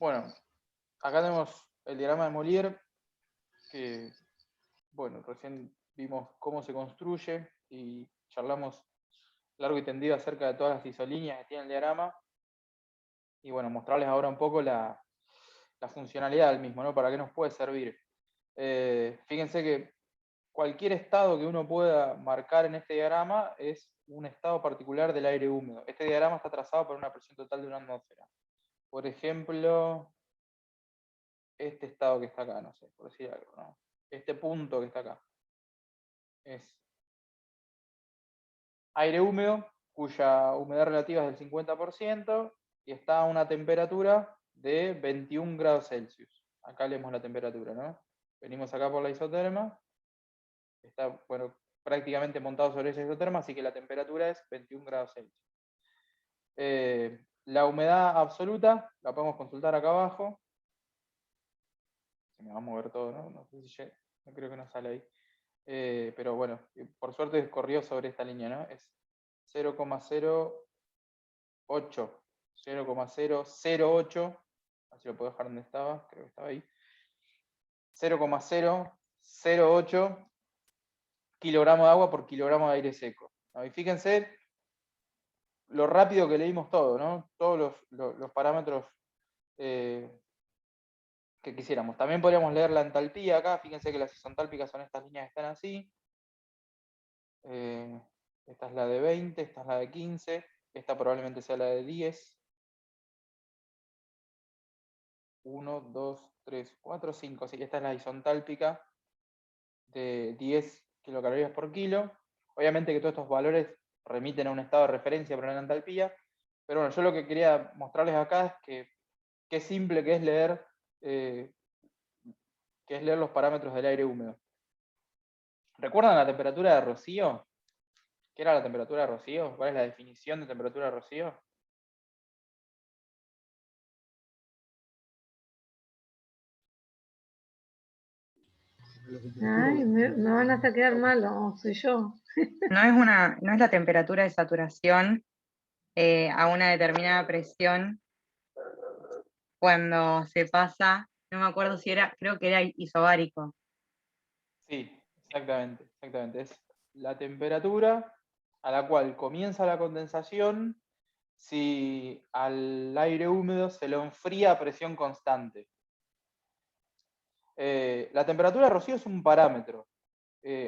Bueno, acá tenemos el diagrama de Molière, que, bueno, recién vimos cómo se construye y charlamos largo y tendido acerca de todas las isolíneas que tiene el diagrama. Y bueno, mostrarles ahora un poco la funcionalidad del mismo, ¿no? Para qué nos puede servir. Fíjense que cualquier estado que uno pueda marcar en este diagrama es un estado particular del aire húmedo. Este diagrama está trazado por una presión total de una atmósfera. Por ejemplo, este estado que está acá, no sé, por decir algo, ¿no? Este punto que está acá es aire húmedo, cuya humedad relativa es del 50% y está a una temperatura de 21 grados Celsius. Acá leemos la temperatura, ¿no? Venimos acá por la isoterma, está, bueno, prácticamente montado sobre esa isoterma, así que la temperatura es 21 grados Celsius. La humedad absoluta la podemos consultar acá abajo. Se me va a mover todo, ¿no? No sé si no creo que no sale ahí. Pero bueno, por suerte corrió sobre esta línea, ¿no? Es 0,08, 0,008, así lo puedo dejar donde estaba, creo que estaba ahí. 0,008 kilogramos de agua por kilogramo de aire seco. Y fíjense lo rápido que leímos todo, ¿no? Todos los parámetros que quisiéramos. También podríamos leer la entalpía acá, fíjense que las isentálpicas son estas líneas que están así. Esta es la de 20, esta es la de 15, esta probablemente sea la de 10. 1, 2, 3, 4, 5. Así que esta es la isontálpica de 10 kilocalorías por kilo. Obviamente que todos estos valores remiten a un estado de referencia para la entalpía. Pero bueno, yo lo que quería mostrarles acá es que qué simple que es leer los parámetros del aire húmedo. ¿Recuerdan la temperatura de rocío? ¿Qué era la temperatura de rocío? ¿Cuál es la definición de temperatura de rocío? Ay, me van a hacer quedar mal, o soy yo. No es la temperatura de saturación a una determinada presión cuando se pasa, no me acuerdo si era, creo que era isobárico. Sí, exactamente, exactamente. Es la temperatura a la cual comienza la condensación si al aire húmedo se lo enfría a presión constante. La temperatura de rocío es un parámetro.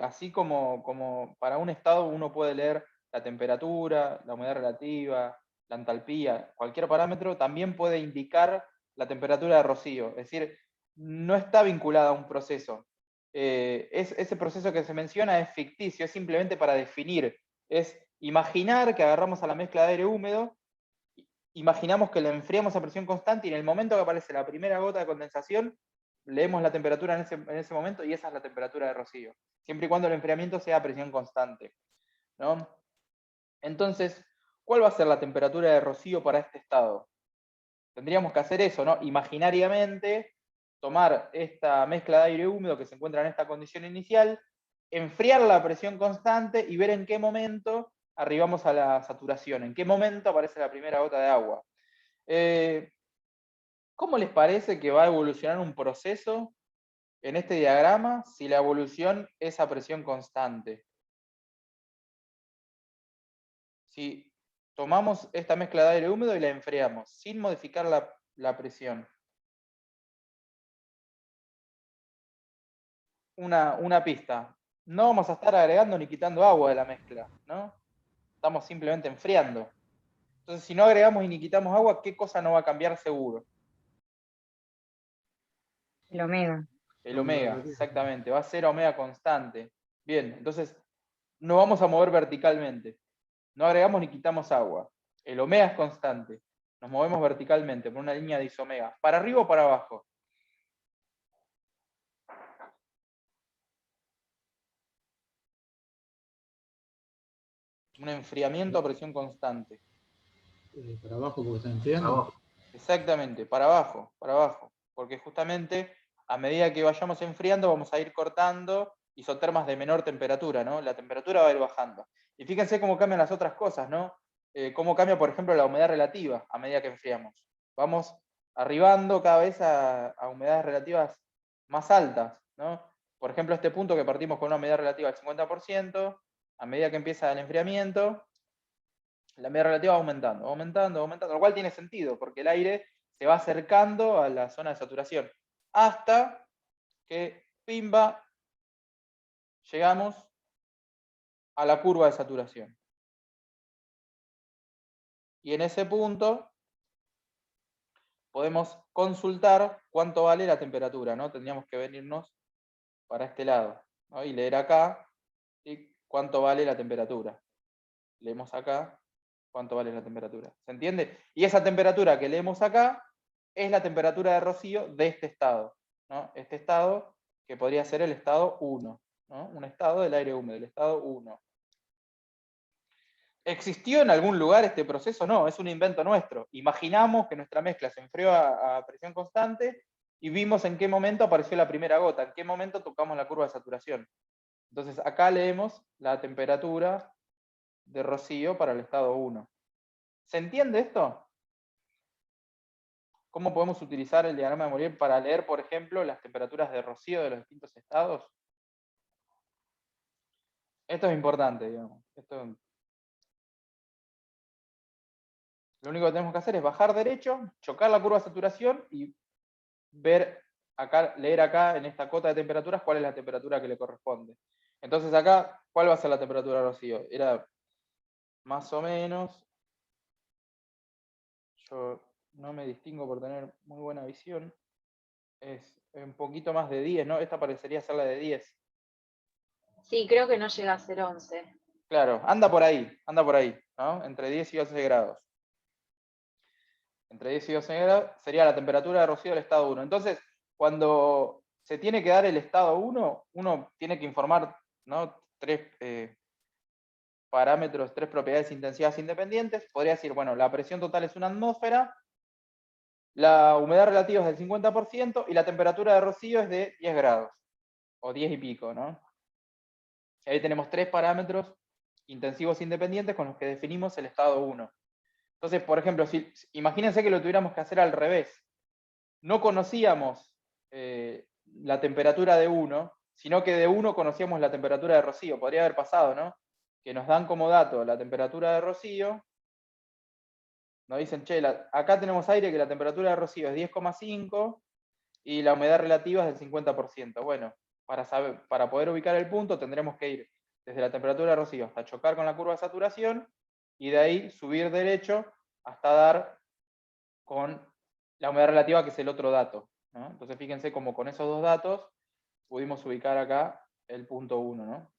Así como para un estado uno puede leer la temperatura, la humedad relativa, la entalpía, cualquier parámetro también puede indicar la temperatura de rocío. Es decir, no está vinculada a un proceso. Ese proceso que se menciona es ficticio, es simplemente para definir. Es imaginar que agarramos a la mezcla de aire húmedo, imaginamos que la enfriamos a presión constante y en el momento que aparece la primera gota de condensación, leemos la temperatura en ese momento y esa es la temperatura de rocío, siempre y cuando el enfriamiento sea a presión constante, ¿no? Entonces, ¿cuál va a ser la temperatura de rocío para este estado? Tendríamos que hacer eso, ¿no? Imaginariamente, tomar esta mezcla de aire húmedo que se encuentra en esta condición inicial, enfriarla a presión constante y ver en qué momento arribamos a la saturación, en qué momento aparece la primera gota de agua. ¿Cómo les parece que va a evolucionar un proceso en este diagrama si la evolución es a presión constante? Si tomamos esta mezcla de aire húmedo y la enfriamos sin modificar la presión. Una pista. No vamos a estar agregando ni quitando agua de la mezcla, ¿no? Estamos simplemente enfriando. Entonces, si no agregamos y ni quitamos agua, ¿qué cosa no va a cambiar seguro? El omega. El omega, exactamente. Va a ser omega constante. Bien, entonces no vamos a mover verticalmente. No agregamos ni quitamos agua. El omega es constante. Nos movemos verticalmente por una línea de isomega. ¿Para arriba o para abajo? Un enfriamiento a presión constante. Para abajo porque está enfriando. Exactamente, para abajo, para abajo. Porque justamente a medida que vayamos enfriando vamos a ir cortando isotermas de menor temperatura, ¿no? La temperatura va a ir bajando. Y fíjense cómo cambian las otras cosas, ¿no? Cómo cambia, por ejemplo, la humedad relativa a medida que enfriamos. Vamos arribando cada vez a humedades relativas más altas, ¿no? Por ejemplo, este punto que partimos con una humedad relativa del 50%, a medida que empieza el enfriamiento, la humedad relativa va aumentando, aumentando, aumentando, lo cual tiene sentido, porque el aire se va acercando a la zona de saturación, hasta que, pimba, llegamos a la curva de saturación. Y en ese punto podemos consultar cuánto vale la temperatura, ¿no? Tendríamos que venirnos para este lado, ¿no? Y leer acá, ¿sí? Cuánto vale la temperatura. Leemos acá cuánto vale la temperatura. ¿Se entiende? Y esa temperatura que leemos acá es la temperatura de rocío de este estado, ¿no? Este estado que podría ser el estado 1, ¿no? Un estado del aire húmedo, el estado 1. ¿Existió en algún lugar este proceso? No, es un invento nuestro. Imaginamos que nuestra mezcla se enfrió a presión constante y vimos en qué momento apareció la primera gota, en qué momento tocamos la curva de saturación. Entonces acá leemos la temperatura de rocío para el estado 1. ¿Se entiende esto? ¿Cómo podemos utilizar el diagrama de Molière para leer, por ejemplo, las temperaturas de rocío de los distintos estados? Esto es importante, digamos. Lo único que tenemos que hacer es bajar derecho, chocar la curva de saturación y ver acá, leer acá en esta cota de temperaturas cuál es la temperatura que le corresponde. Entonces acá, ¿cuál va a ser la temperatura de rocío? Era más o menos, yo no me distingo por tener muy buena visión, es un poquito más de 10, ¿no? Esta parecería ser la de 10. Sí, creo que no llega a ser 11. Claro, anda por ahí, ¿no? Entre 10 y 12 grados. Entre 10 y 12 grados sería la temperatura de rocío del estado 1. Entonces, cuando se tiene que dar el estado 1, uno tiene que informar, ¿no? Tres parámetros, tres propiedades de intensidad independientes. Podría decir, bueno, la presión total es una atmósfera, la humedad relativa es del 50% y la temperatura de rocío es de 10 grados, o 10 y pico, ¿no? Ahí tenemos tres parámetros intensivos independientes con los que definimos el estado 1. Entonces, por ejemplo, imagínense que lo tuviéramos que hacer al revés. No conocíamos la temperatura de 1, sino que de 1 conocíamos la temperatura de rocío. Podría haber pasado, ¿no? Que nos dan como dato la temperatura de rocío. Nos dicen, che, acá tenemos aire que la temperatura de rocío es 10,5 y la humedad relativa es del 50%. Bueno, para poder ubicar el punto tendremos que ir desde la temperatura de rocío hasta chocar con la curva de saturación y de ahí subir derecho hasta dar con la humedad relativa, que es el otro dato, ¿no? Entonces fíjense cómo con esos dos datos pudimos ubicar acá el punto 1, ¿no?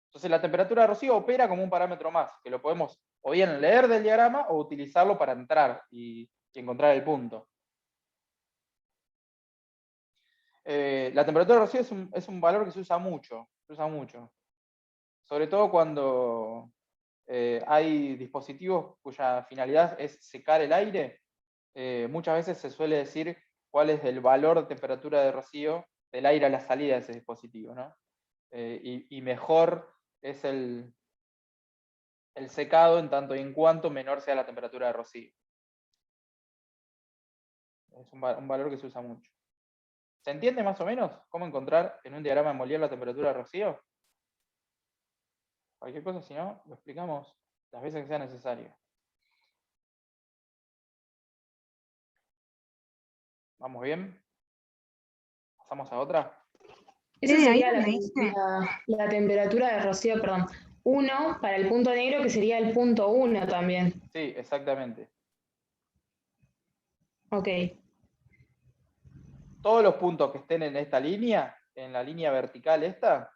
Entonces la temperatura de rocío opera como un parámetro más, que lo podemos o bien leer del diagrama o utilizarlo para entrar y encontrar el punto. La temperatura de rocío es un valor que se usa mucho, sobre todo cuando hay dispositivos cuya finalidad es secar el aire. Muchas veces se suele decir cuál es el valor de temperatura de rocío del aire a la salida de ese dispositivo, ¿no? Y mejor es el secado en tanto y en cuanto menor sea la temperatura de rocío. Es un valor que se usa mucho. ¿Se entiende más o menos cómo encontrar en un diagrama de Molière la temperatura de rocío? Cualquier cosa, si no, lo explicamos las veces que sea necesario. ¿Vamos bien? ¿Pasamos a otra? Esa Sí, ahí sería donde dice. la temperatura de rocío, perdón. 1 para el punto negro, que sería el punto 1 también. Sí, exactamente. Ok. Todos los puntos que estén en esta línea, en la línea vertical esta,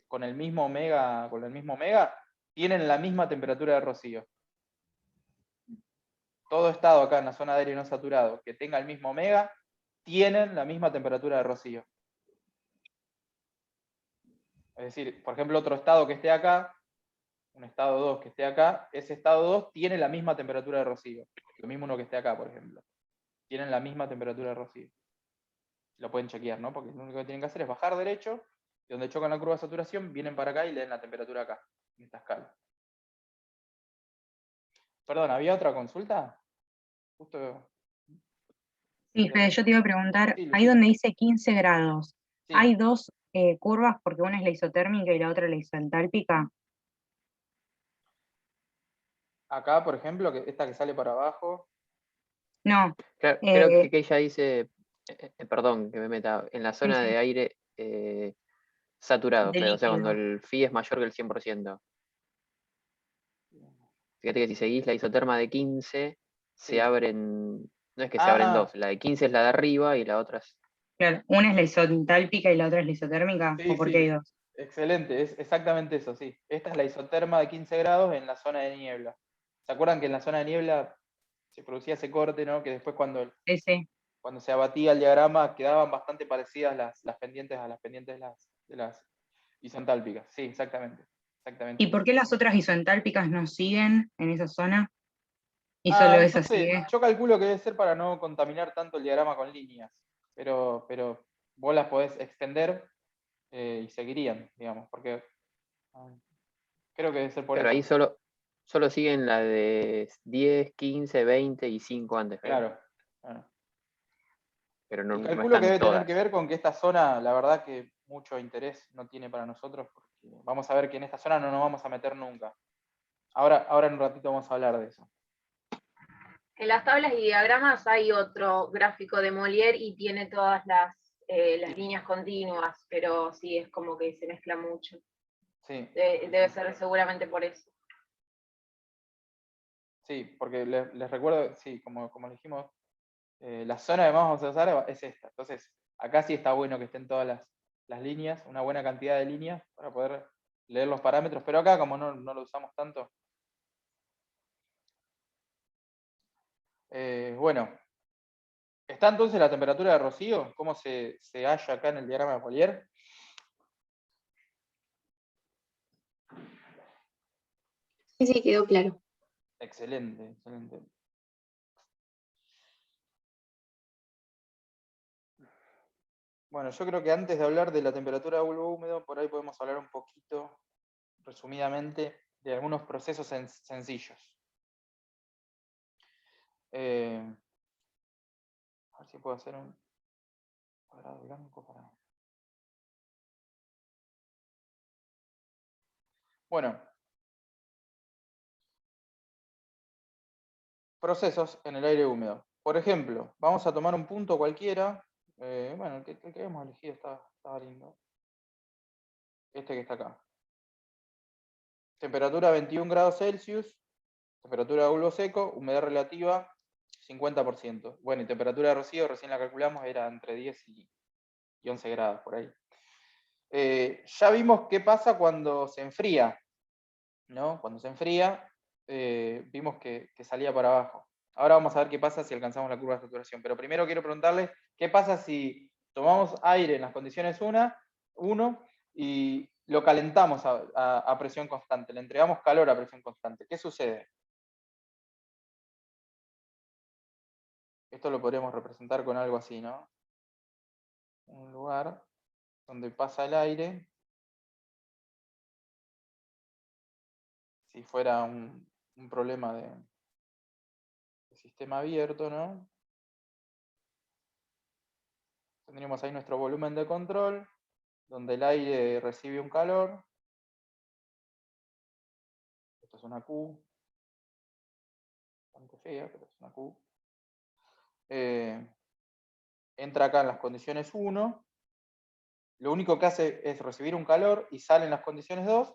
con el mismo omega, tienen la misma temperatura de rocío. Todo estado acá en la zona de aire no saturado que tenga el mismo omega, tienen la misma temperatura de rocío. Es decir, por ejemplo, otro estado que esté acá, un estado 2 que esté acá, ese estado 2 tiene la misma temperatura de rocío. Lo mismo uno que esté acá, por ejemplo. Tienen la misma temperatura de rocío. Lo pueden chequear, ¿no? Porque lo único que tienen que hacer es bajar derecho, y donde chocan la curva de saturación, vienen para acá y leen la temperatura acá, en esta escala. Perdón, ¿había otra consulta? Justo. Sí, Fede, yo te iba a preguntar, Sí, ahí Lucila. donde dice 15 grados, Sí. ¿hay dos curvas porque una es la isotérmica y la otra la isentálpica? Acá, por ejemplo, que esta que sale para abajo. No, Claro, creo eh, que ella dice, perdón que me meta, en la sí, zona de sí, aire saturado, de Fede, o sea, cuando líquido. el phi es mayor que el 100%. Fíjate que si seguís la isoterma de 15, se Sí. abren, no es que se abren Ah, dos, la de 15 es la de arriba y la otra es... Claro, una es la isentálpica y la otra es la isotérmica, ¿o sí, por qué hay sí. dos? Excelente, es exactamente eso, sí. Esta es la isoterma de 15 grados en la zona de niebla. ¿Se acuerdan que en la zona de niebla se producía ese corte, ¿no? Que después Sí, sí. cuando se abatía el diagrama quedaban bastante parecidas las pendientes a las pendientes de las isentálpicas. Sí, exactamente. ¿Y Exactamente por eso. qué las otras isentálpicas no siguen en esa zona y Ah, solo no esa sé, sigue? yo calculo que debe ser para no contaminar tanto el diagrama con líneas, pero vos las podés extender y seguirían, digamos, porque ah, creo que debe ser por Claro, eso. ahí solo siguen la de 10, 15, 20 y 5 antes, creo. Claro. Claro. Pero Y no calculo que están debe tener que todas. ver con que esta zona, la verdad que mucho interés no tiene para nosotros, porque vamos a ver que en esta zona no nos vamos a meter nunca. Ahora en un ratito vamos a hablar de eso. En las tablas y diagramas hay otro gráfico de Molière y tiene todas las líneas continuas, pero sí, es como que se mezcla mucho. Sí, Debe ser seguramente por eso. sí, porque les recuerdo, sí, como dijimos, la zona que más vamos a usar es esta. Entonces, acá sí está bueno que estén todas las líneas, una buena cantidad de líneas para poder leer los parámetros, pero acá como no lo usamos tanto. Bueno, está entonces la temperatura de rocío, ¿cómo se halla acá en el diagrama de Molière? Sí, sí, quedó claro. Excelente, excelente. Bueno, yo creo que antes de hablar de la temperatura de bulbo húmedo, por ahí podemos hablar un poquito, resumidamente, de algunos procesos sencillos. A ver si puedo hacer un cuadrado blanco para... Bueno, procesos en el aire húmedo. Por ejemplo, vamos a tomar un punto cualquiera. Bueno, el que habíamos elegido estaba lindo. Este que está acá. Temperatura 21 grados Celsius. Temperatura de bulbo seco. Humedad relativa 50%. Bueno, y temperatura de rocío, recién la calculamos, era entre 10 y 11 grados, por ahí. Ya vimos qué pasa cuando se enfría, ¿no? Cuando se enfría, vimos que salía para abajo. Ahora vamos a ver qué pasa si alcanzamos la curva de saturación. Pero primero quiero preguntarles, ¿qué pasa si tomamos aire en las condiciones 1 y lo calentamos a presión constante? Le entregamos calor a presión constante. ¿Qué sucede? Esto lo podríamos representar con algo así, ¿no? Un lugar donde pasa el aire. Si fuera un problema de sistema abierto, ¿no? Tendríamos ahí nuestro volumen de control, donde el aire recibe un calor. Esto es una Q, bastante fea, pero es una Q. Entra acá en las condiciones 1. Lo único que hace es recibir un calor y sale en las condiciones 2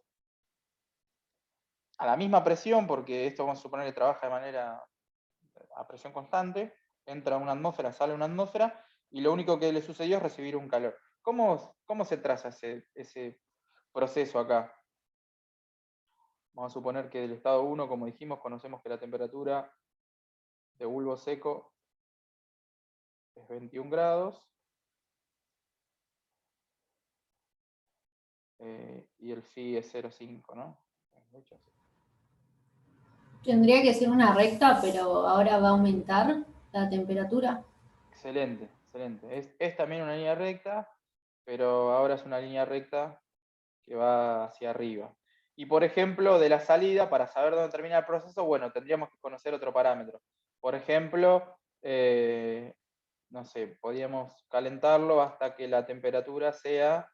a la misma presión, porque esto vamos a suponer que trabaja de manera a presión constante. Entra una atmósfera, sale una atmósfera, y lo único que le sucedió es recibir un calor. ¿Cómo se traza ese proceso acá? Vamos a suponer que del estado 1, como dijimos, conocemos que la temperatura de bulbo seco es 21 grados. Y el phi es 0,5, ¿no? Tendría que ser una recta, pero ahora va a aumentar la temperatura. Excelente, excelente. Es también una línea recta, pero ahora es una línea recta que va hacia arriba. Y por ejemplo, de la salida, para saber dónde termina el proceso, bueno, tendríamos que conocer otro parámetro. Por ejemplo, no sé, podríamos calentarlo hasta que la temperatura sea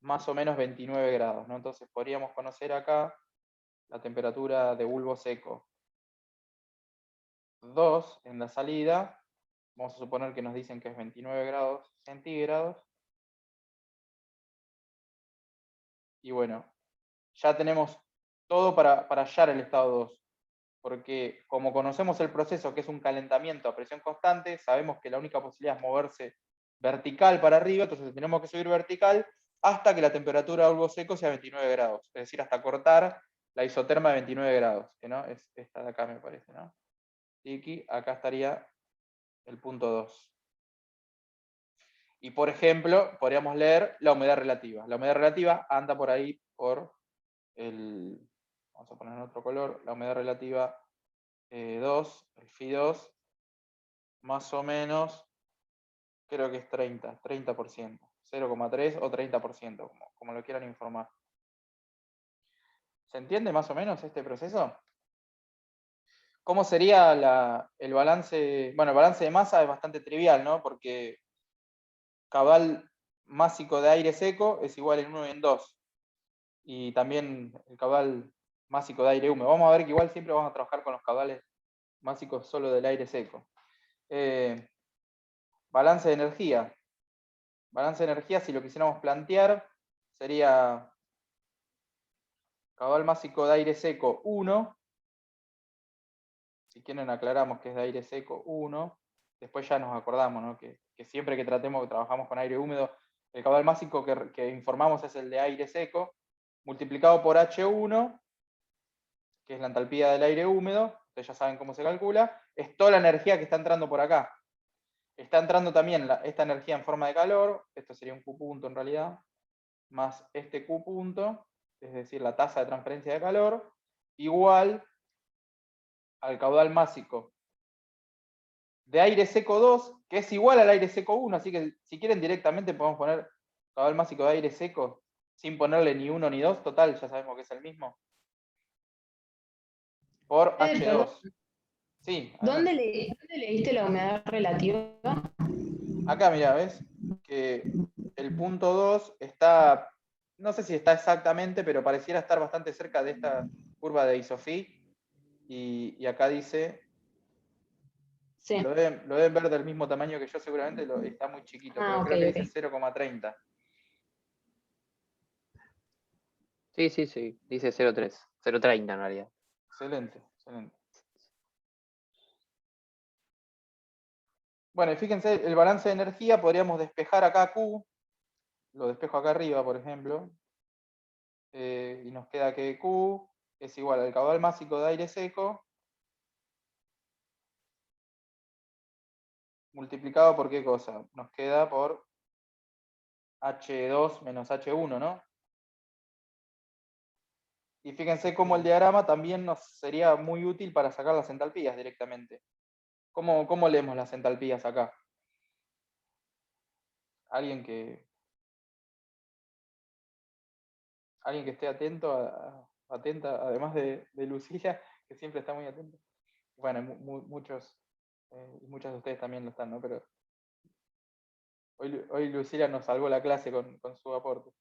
más o menos 29 grados, ¿no? Entonces podríamos conocer acá la temperatura de bulbo seco 2 en la salida. Vamos a suponer que nos dicen que es 29 grados centígrados. Y bueno, ya tenemos todo para hallar el estado 2. Porque como conocemos el proceso, que es un calentamiento a presión constante, sabemos que la única posibilidad es moverse vertical para arriba, entonces tenemos que subir vertical hasta que la temperatura de bulbo seco sea 29 grados. Es decir, hasta cortar la isoterma de 29 grados, que no es esta de acá, me parece, ¿no? Y aquí, acá estaría el punto 2. Y por ejemplo, podríamos leer la humedad relativa. La humedad relativa anda por ahí por el, vamos a poner en otro color, la humedad relativa 2, el Φ2, más o menos, creo que es 30%, 0,3 o 30%, como lo quieran informar. ¿Se entiende más o menos este proceso? ¿Cómo sería el balance? Bueno, el balance de masa es bastante trivial, ¿no? Porque caudal másico de aire seco es igual en 1 y en 2. Y también el caudal másico de aire húmedo. Vamos a ver que igual siempre vamos a trabajar con los caudales másicos solo del aire seco. Balance de energía. Balance de energía, si lo quisiéramos plantear, sería caudal másico de aire seco 1. Si quieren aclaramos que es de aire seco 1. Después ya nos acordamos, ¿no? que siempre que trabajamos con aire húmedo, el caudal másico que informamos es el de aire seco, multiplicado por H1, que es la entalpía del aire húmedo, ustedes ya saben cómo se calcula, es toda la energía que está entrando por acá. Está entrando también esta energía en forma de calor, esto sería un Q punto en realidad, más este Q punto, es decir, la tasa de transferencia de calor, igual al caudal másico de aire seco 2, que es igual al aire seco 1, así que si quieren directamente podemos poner caudal másico de aire seco, sin ponerle ni 1 ni 2, total, ya sabemos que es el mismo. Por H2. Sí. ¿Dónde leíste la humedad relativa? Acá, mira, ¿ves? Que el punto 2 está, no sé si está exactamente, pero pareciera estar bastante cerca de esta curva de Isofí. Y acá dice, Sí. lo deben ver del mismo tamaño que yo seguramente, está muy chiquito, pero creo que dice 0,30. Sí, dice 0,3, 0,30 en realidad. Excelente. Bueno, y fíjense, el balance de energía, podríamos despejar acá Q, lo despejo acá arriba, por ejemplo, y nos queda que Q es igual al caudal másico de aire seco, multiplicado por qué cosa, nos queda por H2 menos H1, ¿no? Y fíjense cómo el diagrama también nos sería muy útil para sacar las entalpías directamente. ¿Cómo leemos las entalpías acá? Alguien que esté atenta, además de Lucía, que siempre está muy atenta. Bueno, muchos y muchas de ustedes también lo están, ¿no? Pero hoy Lucía nos salvó la clase con su aporte.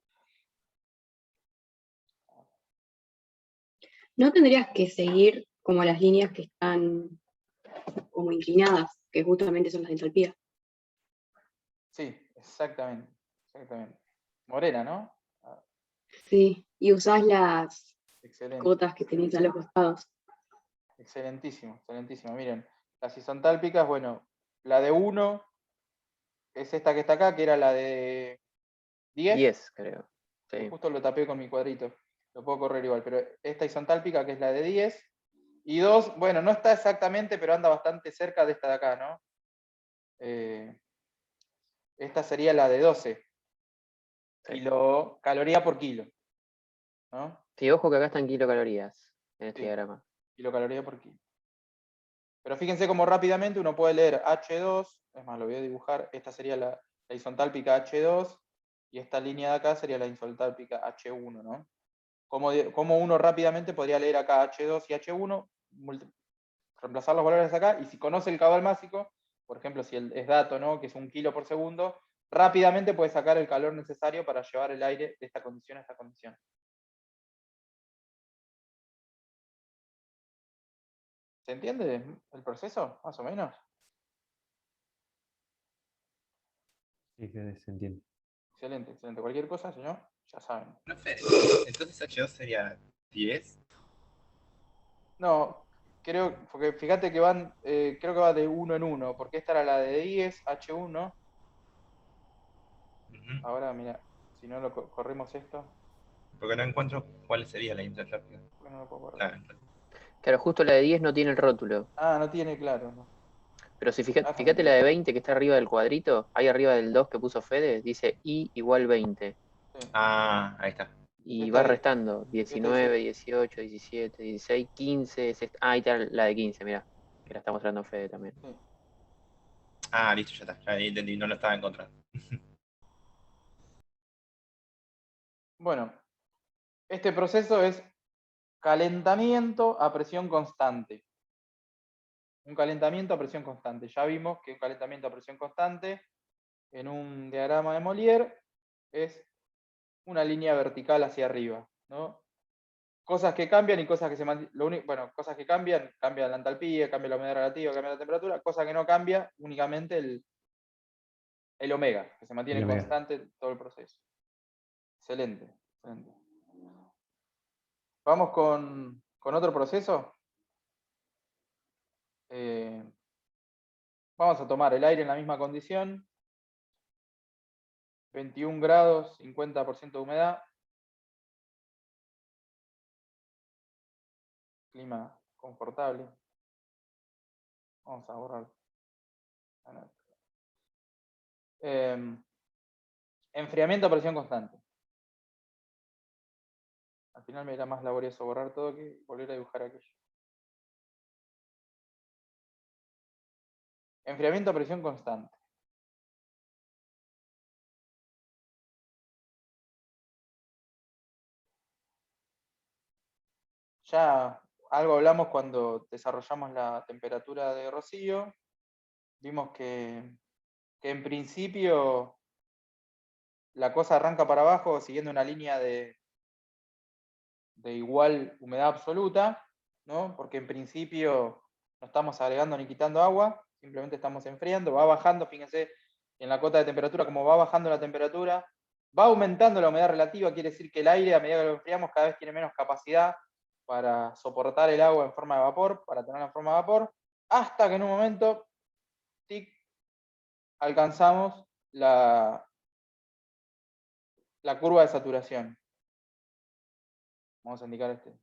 ¿No tendrías que seguir como las líneas que están como inclinadas, que justamente son las de entalpía? Sí, exactamente. Morena, ¿no? Sí, y usás las Excelente. cotas que tenés a los costados. Excelentísimo. Miren, las isontálpicas, bueno, la de 1 es esta que está acá, que era la de 10. 10, creo. Sí. Justo lo tapé con mi cuadrito. Lo puedo correr igual, pero esta isontálpica que es la de 10. Y 2, bueno, no está exactamente, pero anda bastante cerca de esta de acá, ¿no? Esta sería la de 12. Sí. Kilocaloría por kilo, ¿no? Sí, ojo que acá están kilocalorías en este Sí. diagrama. Kilocaloría por kilo. Pero fíjense cómo rápidamente uno puede leer H2, es más, lo voy a dibujar, esta sería la isontálpica H2, y esta línea de acá sería la isontálpica H1, ¿no? Como uno rápidamente podría leer acá H2 y H1, reemplazar los valores acá, y si conoce el caudal másico, por ejemplo, si es dato, ¿no? Que es 1 kilo por segundo, rápidamente puede sacar el calor necesario para llevar el aire de esta condición a esta condición. ¿Se entiende el proceso, más o menos? Sí, se entiende. Excelente, excelente. Cualquier cosa, si no, ya saben. Profe, entonces H2 sería 10. No, porque fíjate que van, creo que va de 1 en 1, porque esta era la de 10, H1. Ahora, mira, si no lo corremos esto. Porque no encuentro cuál sería la interrupción. No lo puedo correr. Claro, justo la de 10 no tiene el rótulo. Ah, no tiene, claro. No. Pero si fíjate la de 20 que está arriba del cuadrito, ahí arriba del 2 que puso Fede, dice I igual 20. Sí. Ah, ahí está. Y va restando 19, 18, 17, 16, 15. Ahí está la de 15, mirá. Que la está mostrando Fede también. Sí. Ah, listo, ya está. Ya entendí, no lo estaba encontrando. Bueno, este proceso es calentamiento a presión constante. Un calentamiento a presión constante. Ya vimos que un calentamiento a presión constante en un diagrama de Molière es una línea vertical hacia arriba, ¿no? Cosas que cambian y cosas que se mantienen. Bueno, cosas que cambian la entalpía, cambia la humedad relativa, cambia la temperatura. Cosa que no cambia, únicamente el omega, que se mantiene constante en todo el proceso. Excelente, excelente. Vamos con otro proceso. Vamos a tomar el aire en la misma condición. 21 grados, 50% de humedad. Clima confortable. Vamos a borrar. Enfriamiento a presión constante. Al final me era más laborioso borrar todo que volver a dibujar aquello. Enfriamiento a presión constante. Ya algo hablamos cuando desarrollamos la temperatura de Rocío. Vimos que en principio la cosa arranca para abajo siguiendo una línea de igual humedad absoluta, ¿no? Porque en principio no estamos agregando ni quitando agua, simplemente estamos enfriando, va bajando, fíjense en la cota de temperatura, como va bajando la temperatura, va aumentando la humedad relativa, quiere decir que el aire, a medida que lo enfriamos, cada vez tiene menos capacidad para soportar el agua en forma de vapor, para tenerla en forma de vapor, hasta que en un momento, tic, alcanzamos la curva de saturación. Vamos a indicar este.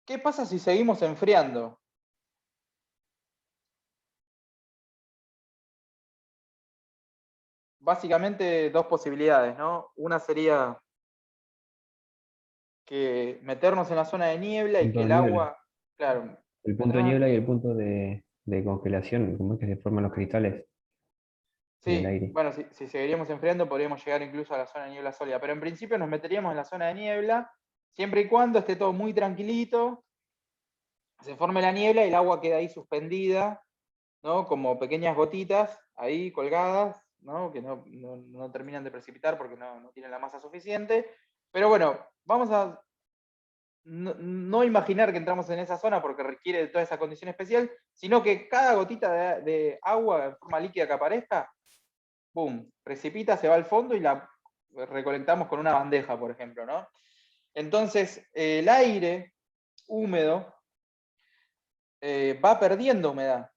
¿Qué pasa si seguimos enfriando? Básicamente dos posibilidades, ¿no? Una sería que meternos en la zona de niebla y que el agua, claro. El punto de niebla y el punto de congelación, ¿cómo es que se forman los cristales? Sí, en el aire. bueno, si seguiríamos enfriando podríamos llegar incluso a la zona de niebla sólida, pero en principio nos meteríamos en la zona de niebla, siempre y cuando esté todo muy tranquilito, se forme la niebla y el agua queda ahí suspendida, ¿no? Como pequeñas gotitas ahí colgadas, ¿no? Que no terminan de precipitar porque no tienen la masa suficiente. Pero bueno, vamos a no imaginar que entramos en esa zona porque requiere de toda esa condición especial, sino que cada gotita de agua en forma líquida que aparezca, ¡pum!, precipita, se va al fondo y la recolectamos con una bandeja, por ejemplo, ¿no? Entonces, el aire húmedo va perdiendo humedad,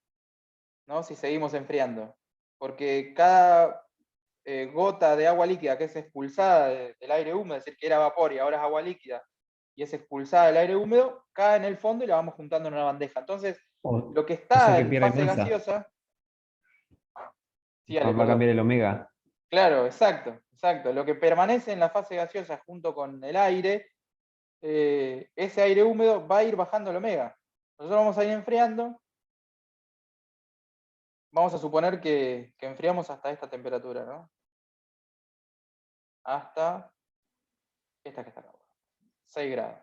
¿no? Si seguimos enfriando. Porque cada gota de agua líquida que es expulsada del aire húmedo, es decir, que era vapor y ahora es agua líquida, y es expulsada del aire húmedo, cae en el fondo y la vamos juntando en una bandeja. Entonces, lo que está en fase gaseosa... Sí, va a cambiar el omega. Claro, exacto, exacto. Lo que permanece en la fase gaseosa junto con el aire, ese aire húmedo va a ir bajando el omega. Nosotros vamos a ir enfriando. Vamos a suponer que enfriamos hasta esta temperatura, ¿no? Hasta esta que está acá, 6 grados.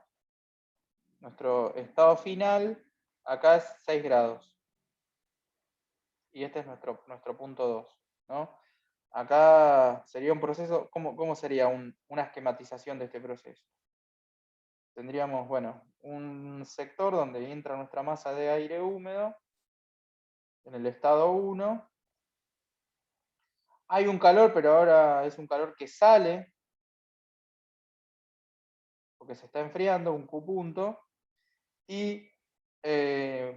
Nuestro estado final acá es 6 grados. y este es nuestro punto 2, ¿no? Acá sería un proceso, ¿cómo sería una esquematización de este proceso? Tendríamos, bueno, un sector donde entra nuestra masa de aire húmedo, en el estado 1. Hay un calor, pero ahora es un calor que sale, porque se está enfriando, un Q punto, y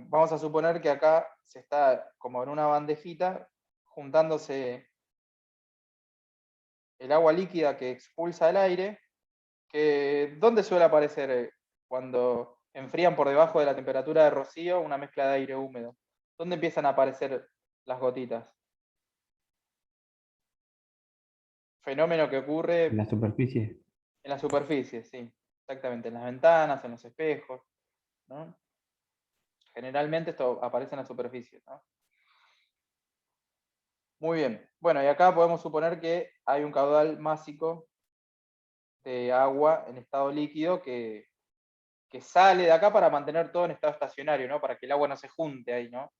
vamos a suponer que acá se está, como en una bandejita, juntándose el agua líquida que expulsa el aire, que ¿dónde suele aparecer cuando enfrían por debajo de la temperatura de rocío una mezcla de aire húmedo? ¿Dónde empiezan a aparecer las gotitas? Fenómeno que ocurre En la superficie. en la superficie, sí, exactamente, en las ventanas, en los espejos, ¿no? Generalmente esto aparece en la superficie, ¿no? Muy bien. Bueno, y acá podemos suponer que hay un caudal másico de agua en estado líquido que sale de acá para mantener todo en estado estacionario, ¿no? Para que el agua no se junte ahí, ¿no?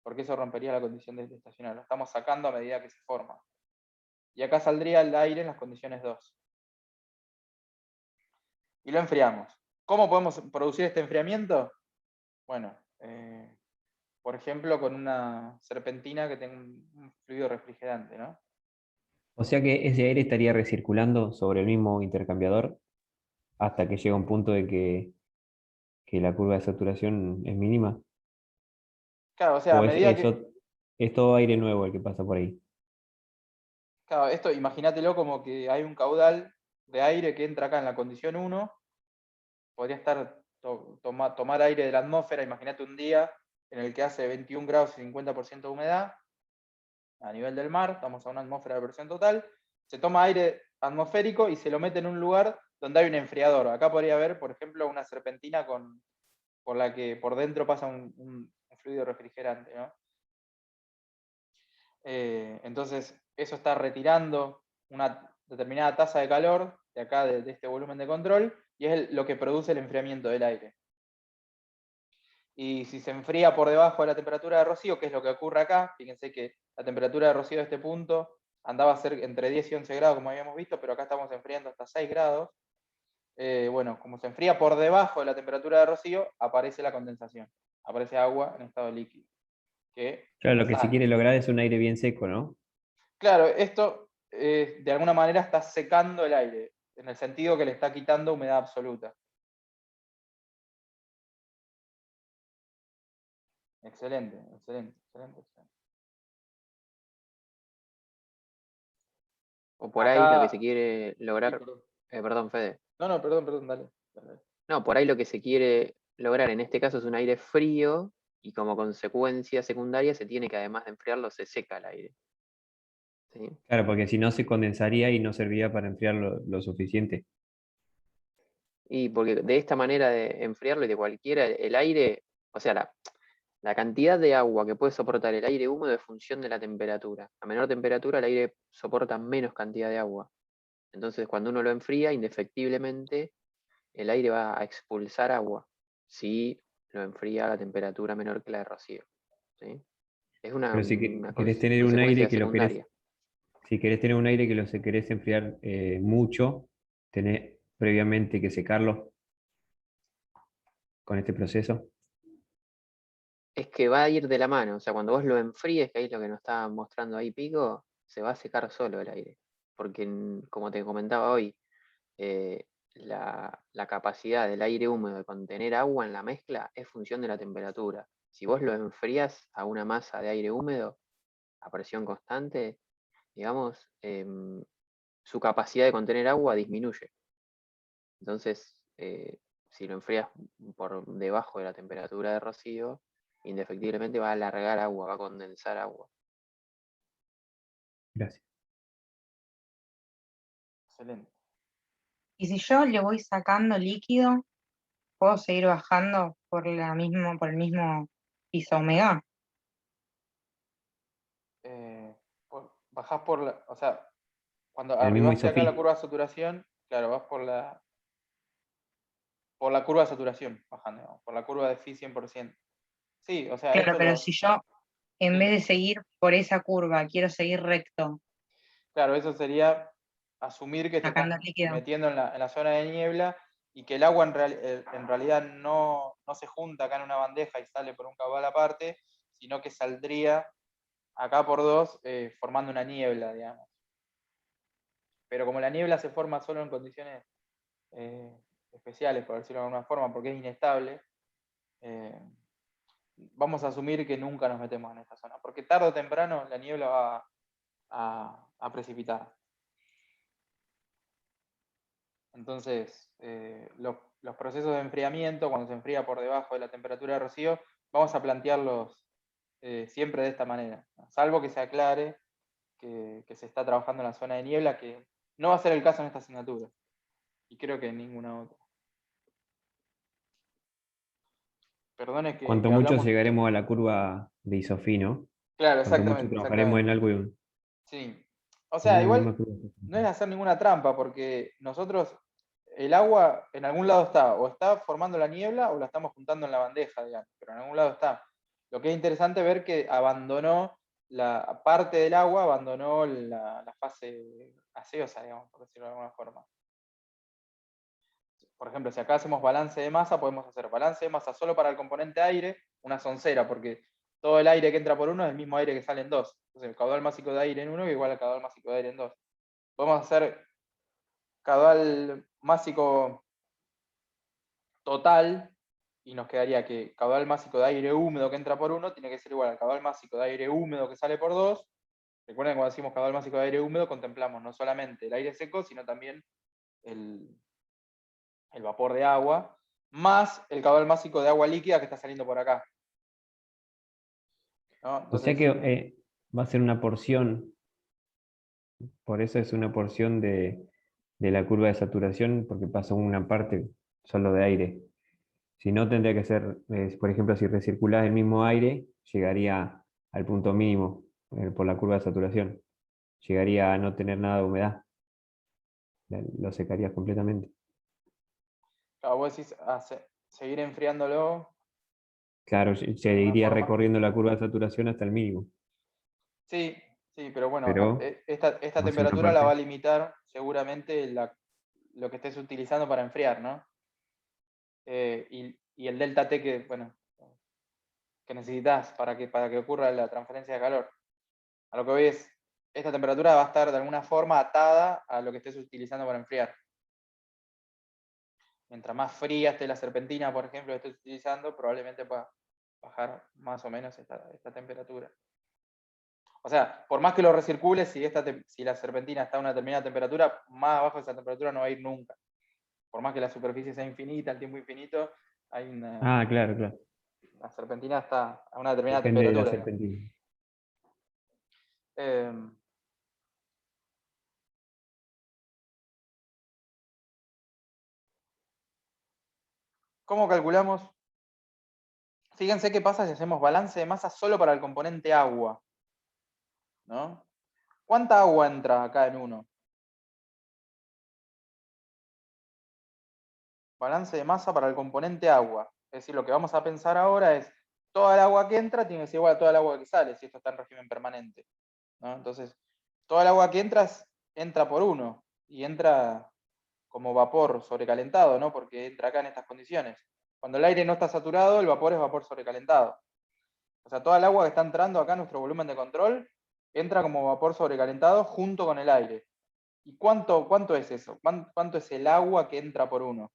Porque eso rompería la condición de estacionario. Lo estamos sacando a medida que se forma. Y acá saldría el aire en las condiciones 2. Y lo enfriamos. ¿Cómo podemos producir este enfriamiento? Bueno, por ejemplo, con una serpentina que tenga un fluido refrigerante, ¿no? O sea que ese aire estaría recirculando sobre el mismo intercambiador hasta que llega un punto de que la curva de saturación es mínima. Claro, o sea, a O es medida que... eso, es todo aire nuevo el que pasa por ahí. Claro, esto imagínatelo como que hay un caudal de aire que entra acá en la condición 1, podría estar tomar aire de la atmósfera, imagínate un día en el que hace 21 grados y 50% de humedad, a nivel del mar, estamos a una atmósfera de presión total, se toma aire atmosférico y se lo mete en un lugar donde hay un enfriador. Acá podría haber, por ejemplo, una serpentina por la que por dentro pasa un fluido refrigerante, ¿no? Entonces, eso está retirando una determinada tasa de calor de acá, de este volumen de control, y es lo que produce el enfriamiento del aire. Y si se enfría por debajo de la temperatura de rocío, que es lo que ocurre acá, fíjense que la temperatura de rocío de este punto andaba a ser entre 10 y 11 grados, como habíamos visto, pero acá estamos enfriando hasta 6 grados. Bueno, como se enfría por debajo de la temperatura de rocío, aparece la condensación, aparece agua en estado líquido. Claro, lo que se Sale. quiere lograr es un aire bien seco, ¿no? Claro, esto de alguna manera está secando el aire, en el sentido que le está quitando humedad absoluta. Excelente, excelente, excelente, excelente. O por ahí lo que se Acá, quiere sí, lograr, perdón. perdón, Fede. No, perdón, dale. No, por ahí lo que se quiere lograr en este caso es un aire frío y como consecuencia secundaria se tiene que además de enfriarlo se seca el aire. ¿Sí? Claro, porque si no se condensaría y no serviría para enfriar lo suficiente. Y porque de esta manera de enfriarlo y de cualquiera, el aire, o sea, la cantidad de agua que puede soportar el aire húmedo es función de la temperatura. A menor temperatura el aire soporta menos cantidad de agua. Entonces cuando uno lo enfría, indefectiblemente el aire va a expulsar agua si lo enfría a la temperatura menor que la de rocío. ¿Sí? Es Pero si una querés tener un aire consecuencia que lo querés, secundaria. si querés tener un aire que lo querés enfriar mucho, tenés previamente que secarlo con este proceso. Es que va a ir de la mano, o sea, cuando vos lo enfríes, que ahí es lo que nos está mostrando ahí Pico, se va a secar solo el aire. Porque, como te comentaba hoy, la capacidad del aire húmedo de contener agua en la mezcla es función de la temperatura. Si vos lo enfrías a una masa de aire húmedo a presión constante, digamos, su capacidad de contener agua disminuye. Entonces, si lo enfrías por debajo de la temperatura de rocío, indefectiblemente va a alargar agua, va a condensar agua. Gracias. Excelente. Y si yo le voy sacando líquido, ¿puedo seguir bajando por el mismo piso omega? Bajás por la, o sea, cuando El mismo arribaste acá a la isofí. curva de saturación, claro, vas por la curva de saturación, bajando, digamos, por la curva de phi 100%. Sí, o sea, Claro, esto pero lo... si yo en Sí. vez de seguir por esa curva, quiero seguir recto, Claro, eso sería asumir que te sacando estás el líquido. metiendo en la zona de niebla y que el agua en realidad no se junta acá en una bandeja y sale por un caudal aparte, sino que saldría acá por dos formando una niebla, digamos. Pero como la niebla se forma solo en condiciones especiales, por decirlo de alguna forma, porque es inestable, vamos a asumir que nunca nos metemos en esta zona, porque tarde o temprano la niebla va a precipitar. Entonces, los procesos de enfriamiento, cuando se enfría por debajo de la temperatura de rocío, vamos a plantearlos siempre de esta manera, ¿no? Salvo que se aclare que se está trabajando en la zona de niebla, que no va a ser el caso en esta asignatura, y creo que en ninguna otra. Perdone que Cuanto mucho hablamos... llegaremos a la curva de Isofí, ¿no? Claro, Cuanto mucho exactamente, trabajaremos en exactamente. algo Sí. O en sea, una igual misma curva. no es hacer ninguna trampa, porque nosotros, el agua en algún lado está, o está formando la niebla o la estamos juntando en la bandeja, digamos, pero en algún lado está. Lo que es interesante ver que abandonó la parte del agua, abandonó la fase gaseosa, digamos, por decirlo de alguna forma. Por ejemplo, si acá hacemos balance de masa, podemos hacer balance de masa solo para el componente aire, una soncera, porque todo el aire que entra por uno es el mismo aire que sale en dos. Entonces el caudal másico de aire en uno es igual al caudal másico de aire en dos. Podemos hacer caudal másico total, y nos quedaría que caudal másico de aire húmedo que entra por uno tiene que ser igual al caudal másico de aire húmedo que sale por dos. Recuerden que cuando decimos caudal másico de aire húmedo contemplamos no solamente el aire seco, sino también el vapor de agua, más el caudal másico de agua líquida que está saliendo por acá, ¿no? O sea Entonces, que va a ser una porción, por eso es una porción de la curva de saturación, porque pasa una parte solo de aire. Si no, tendría que ser, por ejemplo, si recirculás el mismo aire, llegaría al punto mínimo por la curva de saturación. Llegaría a no tener nada de humedad. Lo secarías completamente. claro, vos decís seguir enfriándolo. Claro, se De alguna iría forma. recorriendo la curva de saturación hasta el mínimo. Sí, sí, pero bueno, Pero esta va a ser una temperatura la va a parte. limitar seguramente lo que estés utilizando para enfriar, ¿no? Y el delta T que, bueno, que necesitas para que ocurra la transferencia de calor. A lo que voy es, esta temperatura va a estar de alguna forma atada a lo que estés utilizando para enfriar. Mientras más fría esté la serpentina, por ejemplo, que estés utilizando, probablemente pueda bajar más o menos esta temperatura. O sea, por más que lo recircules, si la serpentina está a una determinada temperatura, más abajo de esa temperatura no va a ir nunca. Por más que la superficie sea infinita, el tiempo infinito, hay una... Ah, claro, claro. La serpentina está a una determinada Depende de la temperatura, digamos. serpentina. ¿Cómo calculamos? Fíjense qué pasa si hacemos balance de masa solo para el componente agua, ¿no? ¿Cuánta agua entra acá en uno? Balance de masa para el componente agua. Es decir, lo que vamos a pensar ahora es, toda el agua que entra tiene que ser igual a toda el agua que sale, si esto está en régimen permanente, ¿no? Entonces, toda el agua que entra por uno, y entra como vapor sobrecalentado, ¿no? Porque entra acá en estas condiciones. Cuando el aire no está saturado, el vapor es vapor sobrecalentado. O sea, toda el agua que está entrando acá en nuestro volumen de control entra como vapor sobrecalentado junto con el aire. ¿Y cuánto es eso? ¿Cuánto es el agua que entra por uno?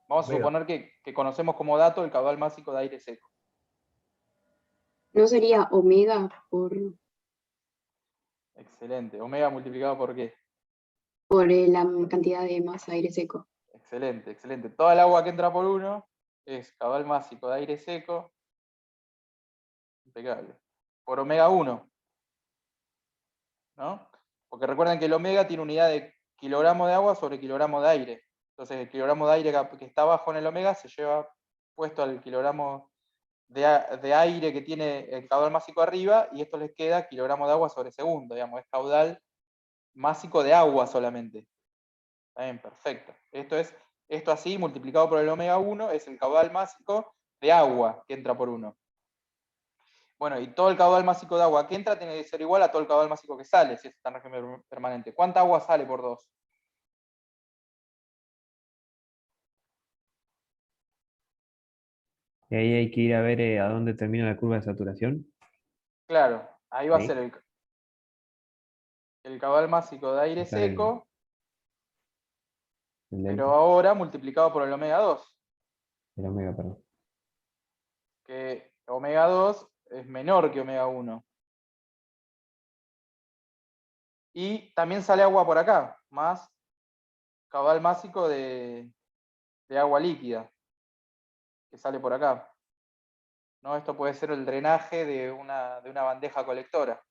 Vamos a Omega. suponer que conocemos como dato el caudal másico de aire seco. ¿No sería omega Excelente. Omega multiplicado por qué? por la cantidad de masa de aire seco? Excelente, excelente. Toda el agua que entra por uno es caudal másico de aire seco. Impecable. Por omega 1. ¿No? Porque recuerden que el omega tiene unidad de kilogramo de agua sobre kilogramo de aire. Entonces el kilogramo de aire que está abajo en el omega se lleva puesto al kilogramo de aire que tiene el caudal másico arriba, y esto les queda kilogramo de agua sobre segundo, digamos, es caudal másico de agua solamente. Está bien, perfecto. Esto así, multiplicado por el omega 1, es el caudal másico de agua que entra por 1. Bueno, y todo el caudal másico de agua que entra tiene que ser igual a todo el caudal másico que sale, si está en régimen permanente. ¿Cuánta agua sale por 2? Y ahí hay que ir a ver a dónde termina la curva de saturación. Claro, ahí va a Ahí. ser el caudal másico de aire Acá el seco, delta, pero ahora multiplicado por el omega 2, el omega, perdón. que omega 2 es menor que omega 1. Y también sale agua por acá, más caudal másico de agua líquida, que sale por acá. ¿No? Esto puede ser el drenaje de una bandeja colectora.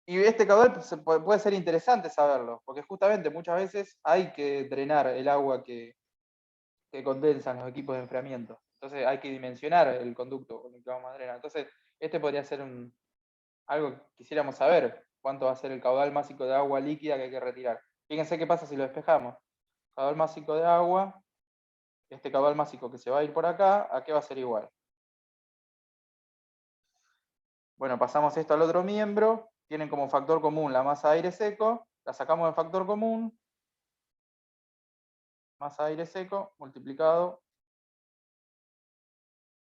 Y este caudal puede ser interesante saberlo, porque justamente muchas veces hay que drenar el agua que condensan los equipos de enfriamiento. Entonces hay que dimensionar el conducto con el que vamos a drenar. Entonces, este podría ser algo que quisiéramos saber, cuánto va a ser el caudal másico de agua líquida que hay que retirar. Fíjense qué pasa si lo despejamos. Caudal másico de agua, este caudal másico que se va a ir por acá, ¿a qué va a ser igual? Bueno, pasamos esto al otro miembro, tienen como factor común la masa de aire seco, la sacamos del factor común, masa de aire seco multiplicado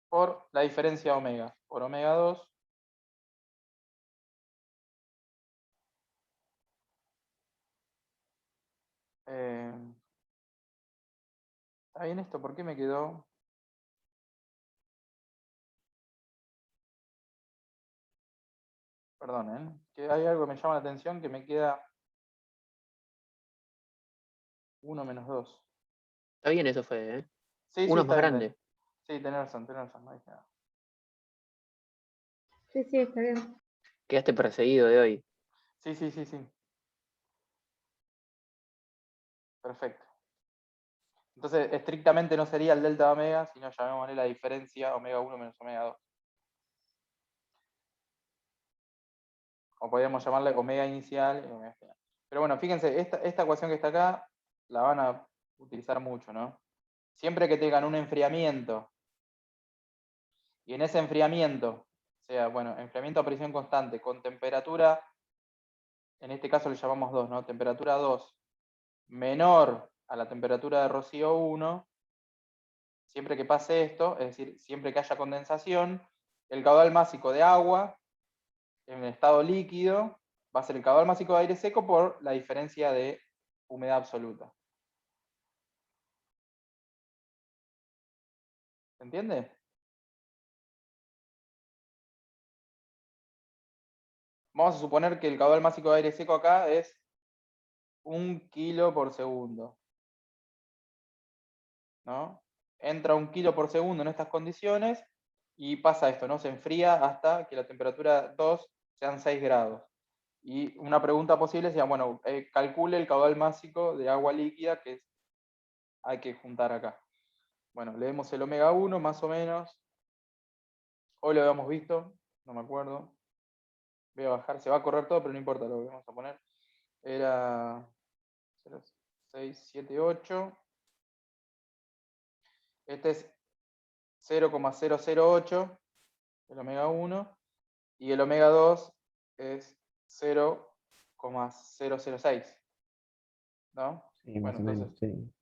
por la diferencia de omega, por omega 2. ¿Está bien esto? ¿Por qué me quedó? Perdón, que hay algo que me llama la atención que me queda 1 menos 2. Está bien eso, Fede, ¿eh? Sí, Uno es está más bien. grande. Sí, tenés razón, no dije nada. Sí, sí, está bien. Quedaste perseguido de hoy. Sí. Perfecto. Entonces, estrictamente no sería el delta de omega, sino llamémosle la diferencia omega 1 menos omega 2. O podríamos llamarle omega inicial y omega final. Pero bueno, fíjense, esta ecuación que está acá la van a utilizar mucho, ¿no? Siempre que tengan un enfriamiento, y en ese enfriamiento, o sea, bueno, enfriamiento a presión constante, con temperatura, en este caso le llamamos 2, ¿no? Temperatura 2 menor a la temperatura de rocío 1, siempre que pase esto, es decir, siempre que haya condensación, el caudal másico de agua en estado líquido va a ser el caudal másico de aire seco por la diferencia de humedad absoluta. ¿Se entiende? Vamos a suponer que el caudal másico de aire seco acá es 1 kilo por segundo. ¿No? Entra 1 kilo por segundo en estas condiciones y pasa esto, ¿no? Se enfría hasta que la temperatura 2 sean 6 grados. Y una pregunta posible sería, bueno, calcule el caudal másico de agua líquida que hay que juntar acá. Bueno, leemos el omega 1 más o menos. Hoy lo habíamos visto, no me acuerdo. Voy a bajar, se va a correr todo, pero no importa, lo vamos a poner. Era 0,678. Este es 0,008, el omega 1, y el omega 2 es 0,006. ¿No? Sí, Bueno, más o menos, entonces, sí.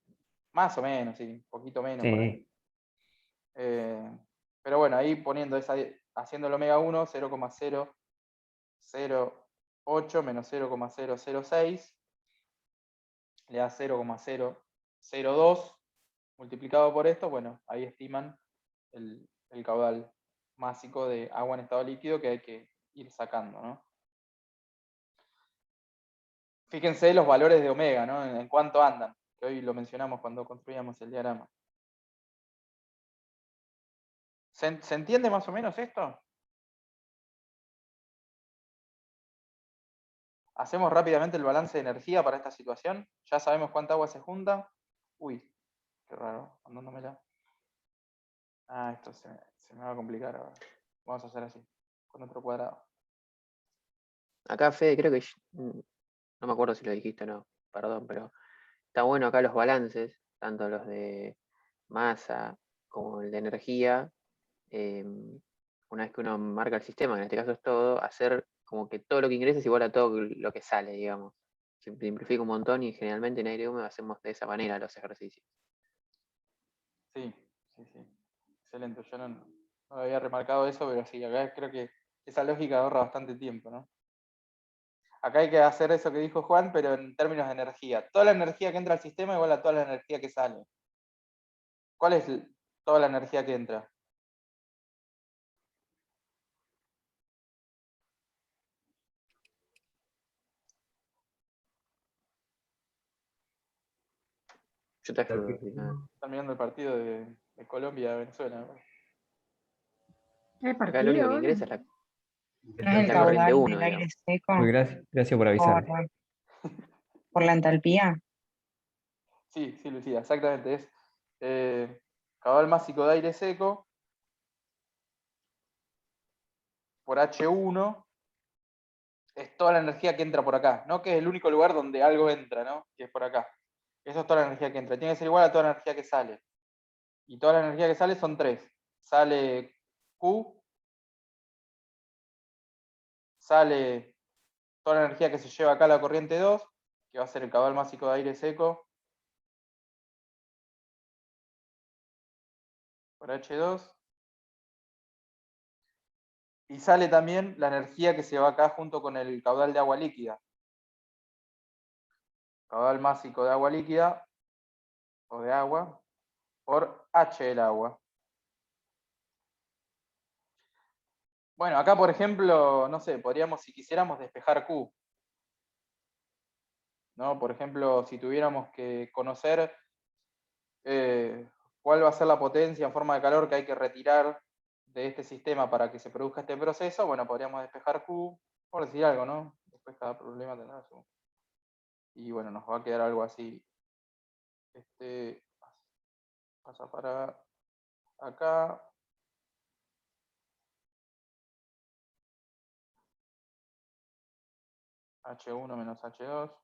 más o menos, sí, un poquito menos por ahí. Sí, Pero bueno, ahí poniendo haciendo el omega 1, 0,008 menos 0,006, le da 0,002 multiplicado por esto, bueno, ahí estiman el caudal másico de agua en estado líquido que hay que ir sacando, ¿no? Fíjense los valores de omega, ¿no? En cuánto andan, que hoy lo mencionamos cuando construíamos el diagrama. ¿Se entiende más o menos esto? Hacemos rápidamente el balance de energía para esta situación. Ya sabemos cuánta agua se junta. Uy, qué raro, mandándomela. Ah, esto se me va a complicar ahora. Vamos a hacer así, con otro cuadrado. Acá, Fede, creo que no me acuerdo si lo dijiste o no, perdón, pero está bueno acá los balances, tanto los de masa como el de energía, una vez que uno marca el sistema, que en este caso es todo, hacer como que todo lo que ingresa es igual a todo lo que sale, digamos. Simplifica un montón y generalmente en aire húmedo hacemos de esa manera los ejercicios. Sí, sí, sí. Excelente. Yo no había remarcado eso, pero sí, acá creo que esa lógica ahorra bastante tiempo, ¿no? Acá hay que hacer eso que dijo Juan, pero en términos de energía. Toda la energía que entra al sistema igual a toda la energía que sale. ¿Cuál es toda la energía que entra? Yo te ayudo. Están mirando el partido de Colombia, Venezuela. ¿Hay Acá lo partido único que ahora? ingresa es la, ¿No es el la corriente caudal 1, del aire digamos. seco Muy gracias por avisarme. por la entalpía? Sí, sí, Lucía, exactamente. Es caudal másico de aire seco por H1 es toda la energía que entra por acá, ¿no? Que es el único lugar donde algo entra, ¿no? Que es por acá. Eso es toda la energía que entra. Tiene que ser igual a toda la energía que sale. Y toda la energía que sale son 3. Sale Q, sale toda la energía que se lleva acá a la corriente 2, que va a ser el caudal másico de aire seco por H2. Y sale también la energía que se va acá junto con el caudal de agua líquida. Caudal másico de agua líquida, o de agua, por H del agua. Bueno, acá por ejemplo, no sé, podríamos, si quisiéramos, despejar Q. ¿No? Por ejemplo, si tuviéramos que conocer cuál va a ser la potencia en forma de calor que hay que retirar de este sistema para que se produzca este proceso, bueno, podríamos despejar Q, por decir algo, ¿no? Después cada problema tendrá su... Y bueno, nos va a quedar algo así. Este pasa para acá. H1 menos H2.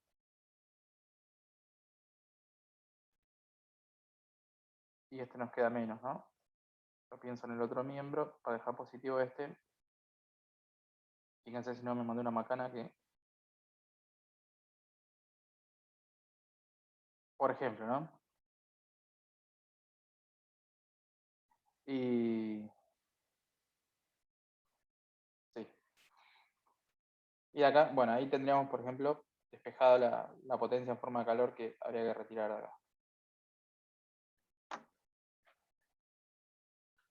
Y este nos queda menos, ¿no? Yo pienso en el otro miembro para dejar positivo este. Fíjense si no me mandé una macana que... Por ejemplo, ¿no? Y... Sí. Y acá, bueno, ahí tendríamos, por ejemplo, despejado la potencia en forma de calor que habría que retirar de acá.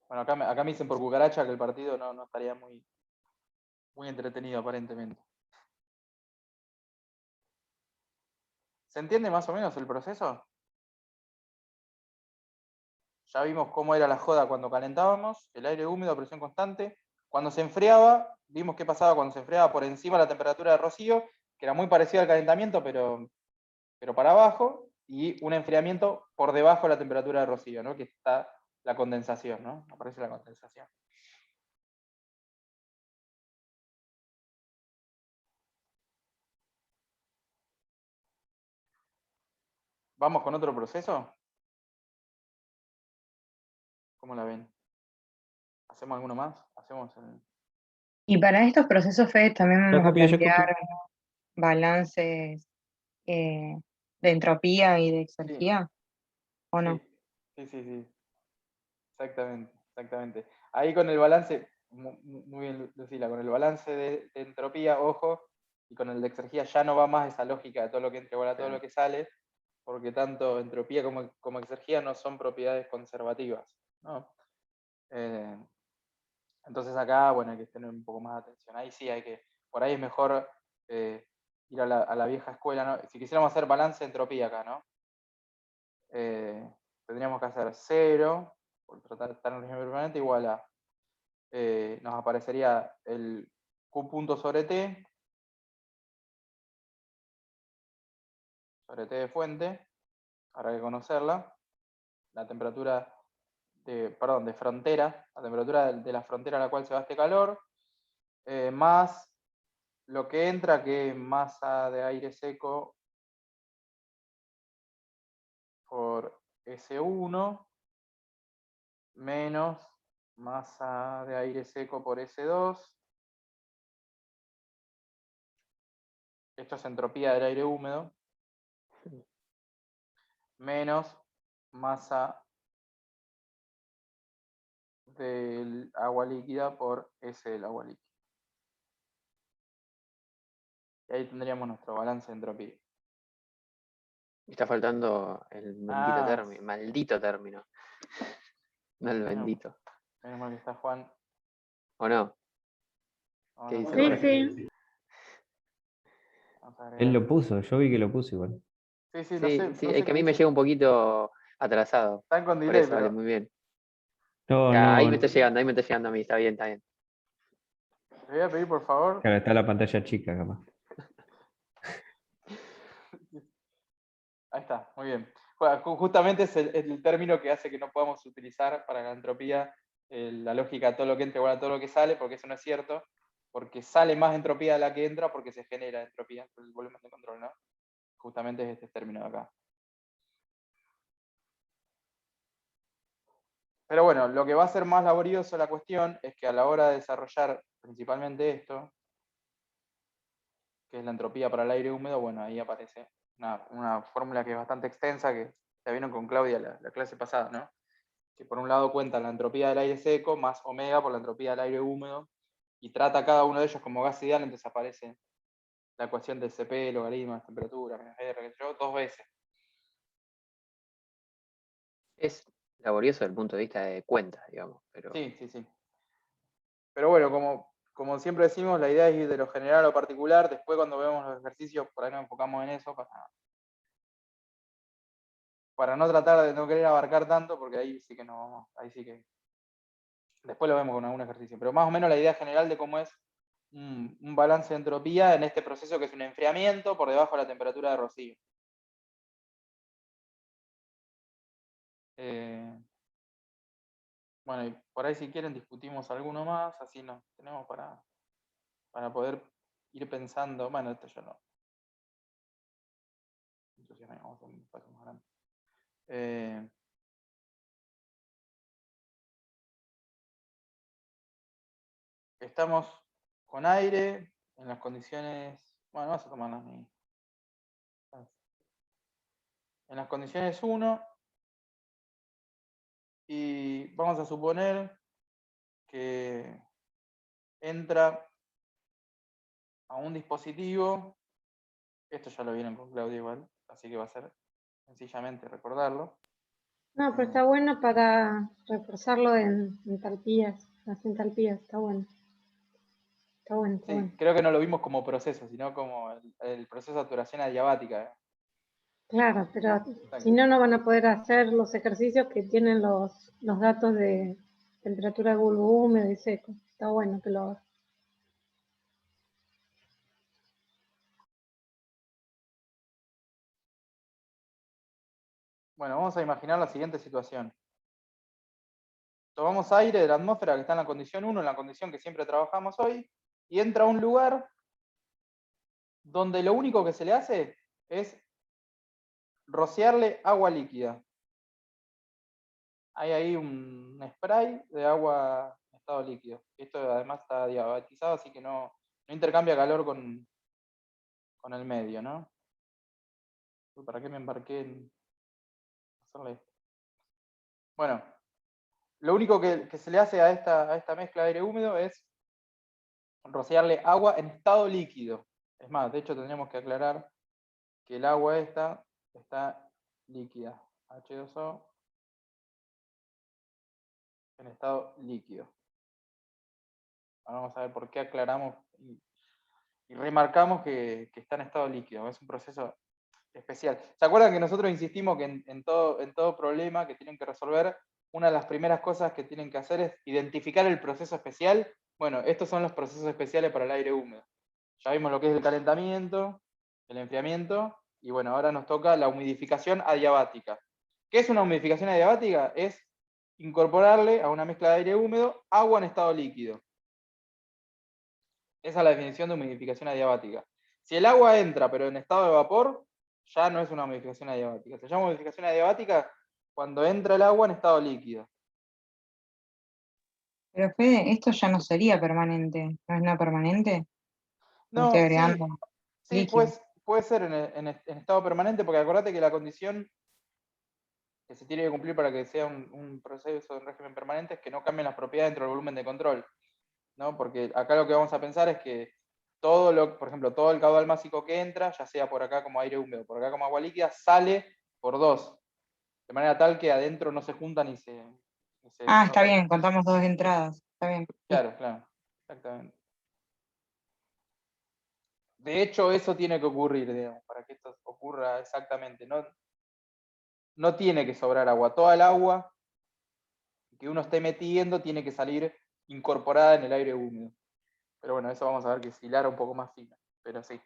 Bueno, acá me dicen por cucaracha que el partido no estaría muy entretenido aparentemente. ¿Se entiende más o menos el proceso? Ya vimos cómo era la joda cuando calentábamos, el aire húmedo a presión constante. Cuando se enfriaba, vimos qué pasaba cuando se enfriaba por encima de la temperatura de rocío, que era muy parecido al calentamiento, pero para abajo, y un enfriamiento por debajo de la temperatura de rocío, ¿no? Que está la condensación, ¿no? Aparece la condensación. ¿Vamos con otro proceso? ¿Cómo la ven? ¿Hacemos alguno más? ¿Hacemos el... Y para estos procesos, Fede, también Yo vamos a copio, yo plantear copio. balances de entropía y de Sí, exergía, ¿o no? sí. Exactamente, exactamente. Ahí con el balance, muy bien Lucila, con el balance de entropía, ojo, y con el de exergía ya no va más esa lógica de todo lo que entra igual a todo lo que sale, porque tanto entropía como exergía no son propiedades conservativas, ¿no? Entonces acá, bueno, hay que tener un poco más de atención. Ahí sí hay que, por ahí es mejor ir a la vieja escuela, ¿no? Si quisiéramos hacer balance de entropía acá, ¿no? Tendríamos que hacer 0, por tratar de estar en un régimen permanente, igual a, nos aparecería el Q punto sobre T de fuente, habrá que conocerla, la temperatura de frontera, la temperatura de la frontera a la cual se va este calor, más lo que entra, que es masa de aire seco por S1, menos masa de aire seco por S2. Esto es entropía del aire húmedo. Menos masa del agua líquida por S del agua líquida. Y ahí tendríamos nuestro balance de entropía. Está faltando el bendito término, maldito término. No el bendito. Menos mal que está Juan. ¿O no? Vamos ¿Qué a dice poner- Juan? Sí. vamos a agregar- Él lo puso, yo vi que lo puso igual. Sí, Sí, no sé, sí, no es sé que a qué mí me dice. llega un poquito atrasado. Están con Por delay, eso, vale, pero muy bien. No, Ya, ahí no, me está llegando a mí, está bien, está bien. le voy a pedir por favor. claro, está la pantalla chica, capaz. Ahí está, muy bien. Bueno, justamente es el término que hace que no podamos utilizar para la entropía la lógica todo lo que entra igual a todo lo que sale, porque eso no es cierto, porque sale más entropía de la que entra porque se genera entropía por el volumen de control, ¿no? Justamente es este término de acá. Pero bueno, lo que va a ser más laborioso la cuestión es que a la hora de desarrollar principalmente esto, que es la entropía para el aire húmedo, bueno, ahí aparece una fórmula que es bastante extensa, que ya vieron con Claudia la clase pasada, ¿no? Que por un lado cuenta la entropía del aire seco más omega por la entropía del aire húmedo, y trata cada uno de ellos como gas ideal, entonces aparece la ecuación del CP, logaritmo de temperatura, menos R, qué sé yo, 2 veces. Es laborioso desde el punto de vista de cuentas, digamos. Pero... Sí, sí, sí. Pero bueno, como siempre decimos, la idea es ir de lo general a lo particular. Después cuando vemos los ejercicios, por ahí nos enfocamos en eso para no tratar de no querer abarcar tanto, porque ahí sí que no vamos, ahí sí que después lo vemos con algún ejercicio. Pero más o menos la idea general de cómo es un balance de entropía en este proceso que es un enfriamiento por debajo de la temperatura de Rocío. Bueno, y por ahí si quieren discutimos alguno más, así nos tenemos para poder ir pensando. Bueno, esto ya no. Entonces vamos a hacer un espacio más grande. Estamos con aire en las condiciones. Bueno, vamos a tomarlas en las condiciones 1. Y vamos a suponer que entra a un dispositivo. Esto ya lo vieron con Claudia igual, así que va a ser sencillamente recordarlo. No, pero está bueno para reforzarlo en entalpías, las entalpías, está bueno. Está bueno, está Sí, bueno. creo que no lo vimos como proceso, sino como el proceso de saturación adiabática. Claro, pero si no, no van a poder hacer los ejercicios que tienen los datos de temperatura de bulbo húmedo y seco. Está bueno que lo hagas. Bueno, vamos a imaginar la siguiente situación. Tomamos aire de la atmósfera que está en la condición 1, en la condición que siempre trabajamos hoy, y entra a un lugar donde lo único que se le hace es rociarle agua líquida. Hay ahí un spray de agua en estado líquido. Esto además está diabatizado, así que no intercambia calor con el medio, ¿no? ¿Para qué me embarqué en hacerle esto? Bueno, lo único que se le hace a esta mezcla de aire húmedo es rociarle agua en estado líquido. Es más, de hecho tendríamos que aclarar que el agua esta está líquida. H2O en estado líquido. Ahora vamos a ver por qué aclaramos y remarcamos que está en estado líquido. Es un proceso especial. ¿Se acuerdan que nosotros insistimos que en todo problema que tienen que resolver, una de las primeras cosas que tienen que hacer es identificar el proceso especial? Bueno, estos son los procesos especiales para el aire húmedo. Ya vimos lo que es el calentamiento, el enfriamiento, y bueno, ahora nos toca la humidificación adiabática. ¿Qué es una humidificación adiabática? Es incorporarle a una mezcla de aire húmedo agua en estado líquido. Esa es la definición de humidificación adiabática. Si el agua entra pero en estado de vapor, ya no es una humidificación adiabática. Se llama humidificación adiabática cuando entra el agua en estado líquido. Pero Fede, esto ya no sería permanente, ¿no es no permanente? No estoy No, sí, agregando sí, líquido. puede ser en estado permanente, porque acordate que la condición que se tiene que cumplir para que sea un proceso de régimen permanente es que no cambien las propiedades dentro del volumen de control, ¿no? Porque acá lo que vamos a pensar es que por ejemplo, todo el caudal másico que entra, ya sea por acá como aire húmedo, por acá como agua líquida, sale por 2, de manera tal que adentro no se juntan Ah, está bien, contamos 2 entradas, está bien. Claro, exactamente. De hecho, eso tiene que ocurrir, digamos, para que esto ocurra exactamente. No tiene que sobrar agua. Toda el agua que uno esté metiendo tiene que salir incorporada en el aire húmedo. Pero bueno, eso vamos a ver que es hilar un poco más fina, pero sí.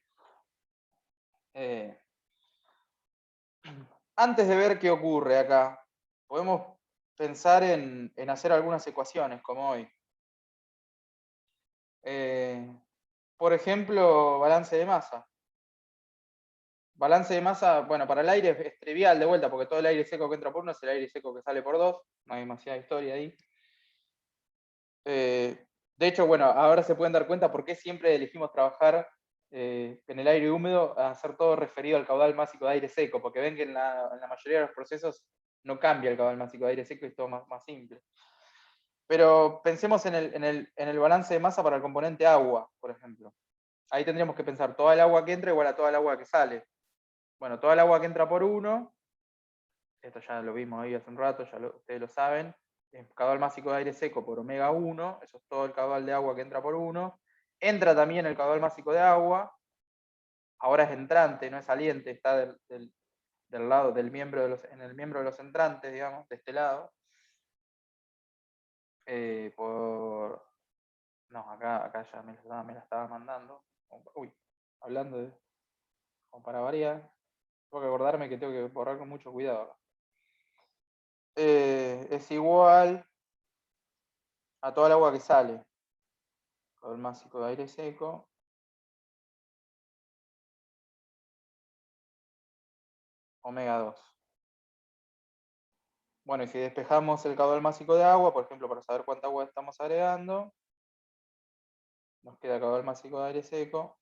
Antes de ver qué ocurre acá, podemos pensar en hacer algunas ecuaciones, como hoy. Por ejemplo, balance de masa. Balance de masa, bueno, para el aire es trivial de vuelta, porque todo el aire seco que entra por 1 es el aire seco que sale por 2, no hay demasiada historia ahí. De hecho, bueno, ahora se pueden dar cuenta por qué siempre elegimos trabajar en el aire húmedo, a hacer todo referido al caudal másico de aire seco, porque ven que en la mayoría de los procesos no cambia el caudal másico de aire seco y es todo más simple. Pero pensemos en el balance de masa para el componente agua, por ejemplo. Ahí tendríamos que pensar toda el agua que entra igual a toda el agua que sale. Bueno, toda el agua que entra por 1, esto ya lo vimos ahí hace un rato, ustedes lo saben, es caudal másico de aire seco por omega 1, eso es todo el caudal de agua que entra por 1. Entra también el caudal másico de agua, ahora es entrante, no es saliente, está del lado del miembro en el miembro de los entrantes, digamos, de este lado. No, acá ya me la estaba mandando. Uy, hablando de, como para variar, tengo que acordarme que tengo que borrar con mucho cuidado acá. Es igual a toda el agua que sale. Caudal másico de aire seco. Omega 2. Bueno, y si despejamos el caudal másico de agua, por ejemplo, para saber cuánta agua estamos agregando, nos queda caudal másico de aire seco,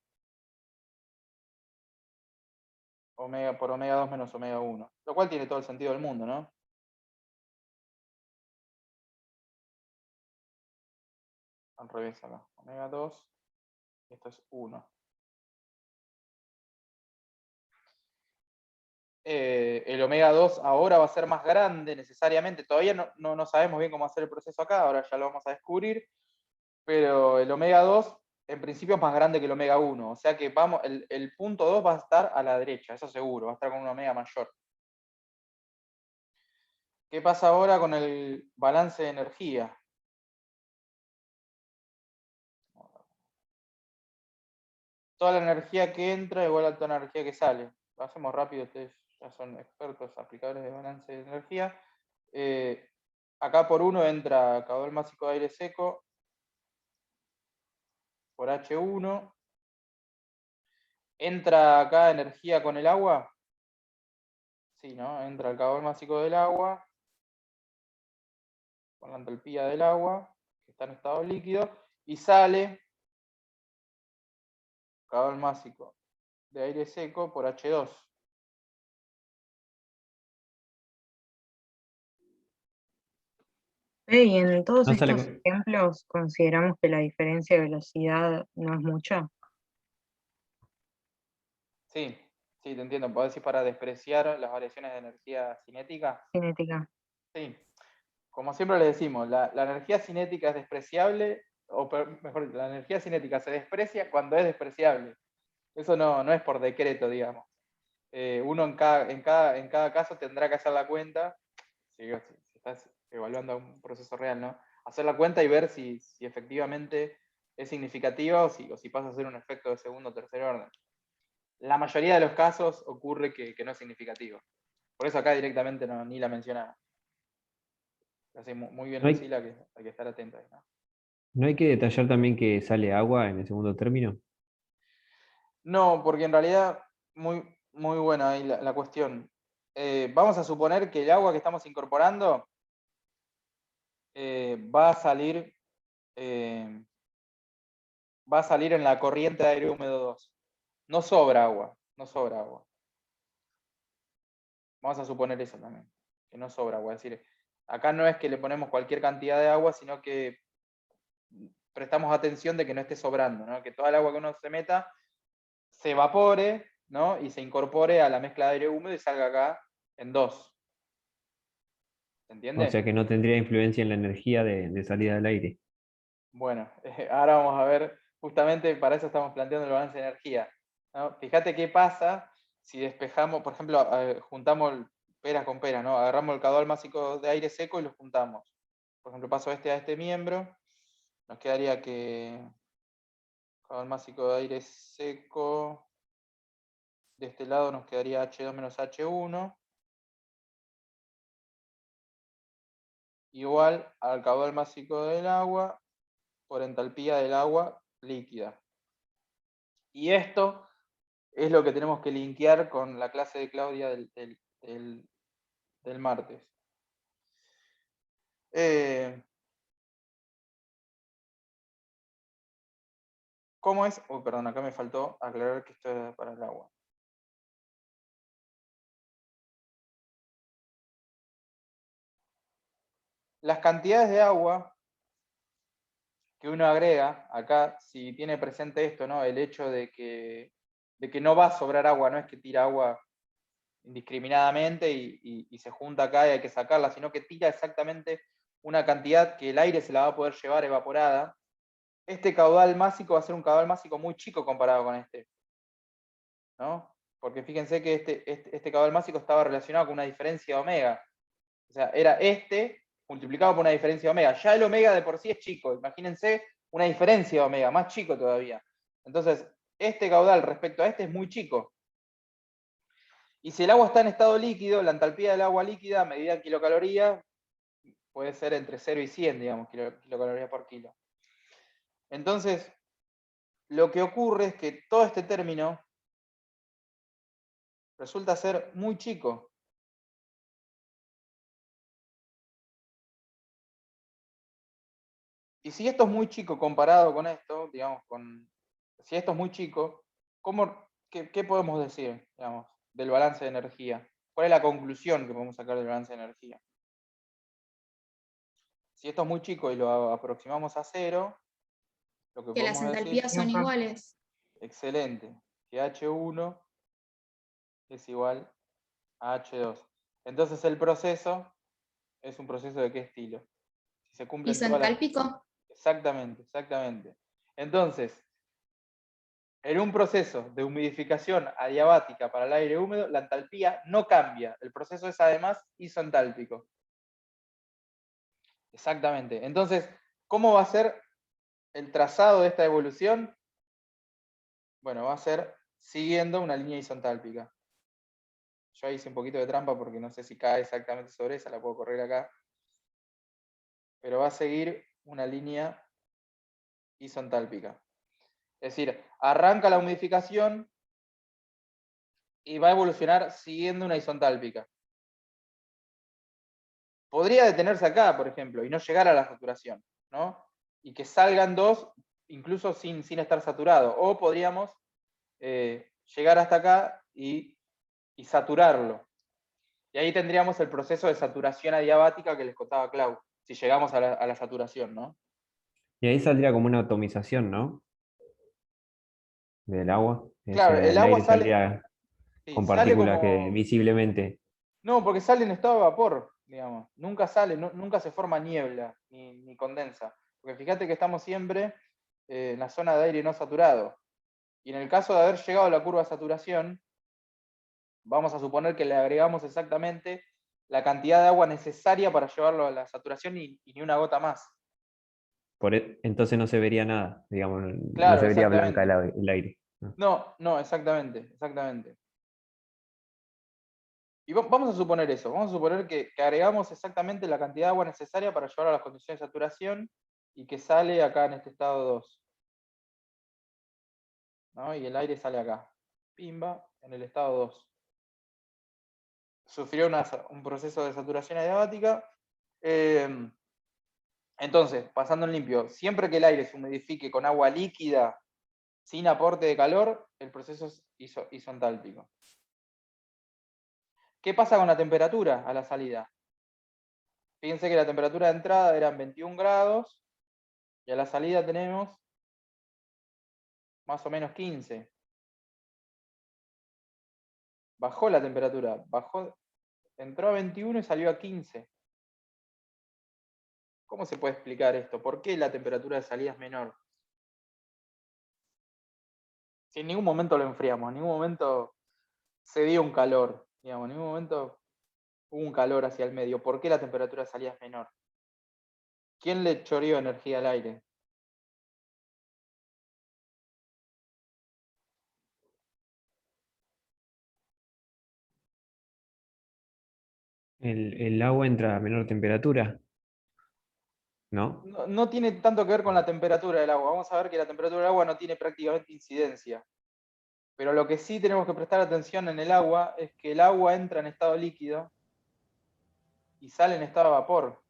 por omega 2 menos omega 1. Lo cual tiene todo el sentido del mundo, ¿no? Al revés acá. Omega 2, esto es 1. El omega 2 ahora va a ser más grande necesariamente. Todavía no sabemos bien cómo hacer el proceso acá, ahora ya lo vamos a descubrir. Pero el omega 2 en principio es más grande que el omega 1. O sea que el punto 2 va a estar a la derecha, eso seguro, va a estar con un omega mayor. ¿Qué pasa ahora con el balance de energía? Toda la energía que entra igual a toda la energía que sale. Lo hacemos rápido, ustedes ya son expertos aplicadores de balance de energía. Acá por 1 entra caudal másico de aire seco por H1. ¿Entra acá energía con el agua? Sí, ¿no? Entra el caudal másico del agua con la entalpía del agua, que está en estado líquido, y sale caudal másico de aire seco por H2. Y en todos No estos sale, ejemplos consideramos que la diferencia de velocidad no es mucha. Sí, te entiendo. ¿Podés decir para despreciar las variaciones de energía cinética? Cinética. Sí. Como siempre le decimos, la energía cinética es despreciable, mejor dicho, la energía cinética se desprecia cuando es despreciable. Eso no es por decreto, digamos. Uno en cada caso tendrá que hacer la cuenta, si estás evaluando un proceso real, ¿no? Hacer la cuenta y ver si efectivamente es significativa o si pasa a ser un efecto de segundo o tercer orden. La mayoría de los casos ocurre que no es significativo. Por eso acá directamente ni la mencionamos. Así, muy bien, no Lucila, que hay que estar atento ahí, ¿no? no hay que detallar también que sale agua en el segundo término. No, porque en realidad, muy buena ahí la cuestión. Vamos a suponer que el agua que estamos incorporando va a salir va a salir en la corriente de aire húmedo 2. No sobra agua, no sobra agua. Vamos a suponer eso también, que no sobra agua. Es decir, acá no es que le ponemos cualquier cantidad de agua, sino que prestamos atención de que no esté sobrando, ¿no? Que toda el agua que uno se meta se evapore, ¿no? Y se incorpore a la mezcla de aire húmedo y salga acá en 2. ¿Se entiende? O sea que no tendría influencia en la energía de salida del aire. Bueno, ahora vamos a ver, justamente para eso estamos planteando el balance de energía, ¿no? Fíjate qué pasa si despejamos, por ejemplo, juntamos peras con peras, ¿no? Agarramos el caudal másico de aire seco y lo juntamos. Por ejemplo, paso este a este miembro, nos quedaría que caudal másico de aire seco, de este lado nos quedaría H2 menos H1, igual al caudal másico del agua por entalpía del agua líquida. Y esto es lo que tenemos que linkear con la clase de Claudia del martes. ¿Cómo es? Oh, perdón, acá me faltó aclarar que esto es para el agua. Las cantidades de agua que uno agrega, acá, si tiene presente esto, ¿no? El hecho de que no va a sobrar agua, no es que tira agua indiscriminadamente y se junta acá y hay que sacarla, sino que tira exactamente una cantidad que el aire se la va a poder llevar evaporada. Este caudal másico va a ser un caudal másico muy chico comparado con este, ¿no? Porque fíjense que este caudal másico estaba relacionado con una diferencia de omega. O sea, era este multiplicado por una diferencia de omega. Ya el omega de por sí es chico. Imagínense una diferencia de omega, más chico todavía. Entonces, este caudal respecto a este es muy chico. Y si el agua está en estado líquido, la entalpía del agua líquida, medida en kilocalorías, puede ser entre 0 y 100, digamos, kilocalorías por kilo. Entonces, lo que ocurre es que todo este término resulta ser muy chico. Y si esto es muy chico comparado con esto, digamos, si esto es muy chico, qué podemos decir, digamos, del balance de energía? ¿Cuál es la conclusión que podemos sacar del balance de energía? Si esto es muy chico y lo aproximamos a 0, lo que Que las podemos decir... entalpías son iguales. Excelente. Que H1 es igual a H2. Entonces el proceso es un proceso de qué estilo. Si se cumplen Isentálpico. Exactamente, exactamente. Entonces, en un proceso de humidificación adiabática para el aire húmedo, la entalpía no cambia. El proceso es además isentálpico. Exactamente. Entonces, ¿cómo va a ser el trazado de esta evolución? Bueno, va a ser siguiendo una línea isentálpica. Yo hice un poquito de trampa porque no sé si cae exactamente sobre esa, la puedo correr acá. Pero va a seguir una línea isentálpica. Es decir, arranca la humidificación y va a evolucionar siguiendo una isentálpica. Podría detenerse acá, por ejemplo, y no llegar a la saturación, ¿no? Y que salgan dos, incluso sin estar saturado. O podríamos llegar hasta acá y saturarlo. Y ahí tendríamos el proceso de saturación adiabática que les contaba Clau, si llegamos a la saturación, ¿no? Y ahí saldría como una atomización, ¿no? Del agua. Claro, El agua aire sale, saldría sí, con sale partículas que como... visiblemente. No, porque sale en estado de vapor, digamos. Nunca sale, nunca se forma niebla ni condensa. Porque fíjate que estamos siempre en la zona de aire no saturado. Y en el caso de haber llegado a la curva de saturación, vamos a suponer que le agregamos exactamente la cantidad de agua necesaria para llevarlo a la saturación y ni una gota más. Entonces no se vería nada, digamos, Claro, no se vería blanca exactamente. el aire. No, exactamente, exactamente. Y vamos a suponer eso, vamos a suponer que agregamos exactamente la cantidad de agua necesaria para llevarlo a las condiciones de saturación y que sale acá en este estado 2. ¿No? Y el aire sale acá. Pimba, en el estado 2. Sufrió un proceso de saturación adiabática. Entonces, pasando en limpio, siempre que el aire se humidifique con agua líquida, sin aporte de calor, el proceso es isentálpico. ¿Qué pasa con la temperatura a la salida? Fíjense que la temperatura de entrada eran 21 grados, y a la salida tenemos más o menos 15. Bajó la temperatura, entró a 21 y salió a 15. ¿Cómo se puede explicar esto? ¿Por qué la temperatura de salida es menor? Si en ningún momento lo enfriamos, en ningún momento se dio un calor, digamos, en ningún momento hubo un calor hacia el medio. ¿Por qué la temperatura de salida es menor? ¿Quién le choreó energía al aire? El agua entra a menor temperatura, ¿no? No tiene tanto que ver con la temperatura del agua. Vamos a ver que la temperatura del agua no tiene prácticamente incidencia. Pero lo que sí tenemos que prestar atención en el agua es que el agua entra en estado líquido y sale en estado de vapor.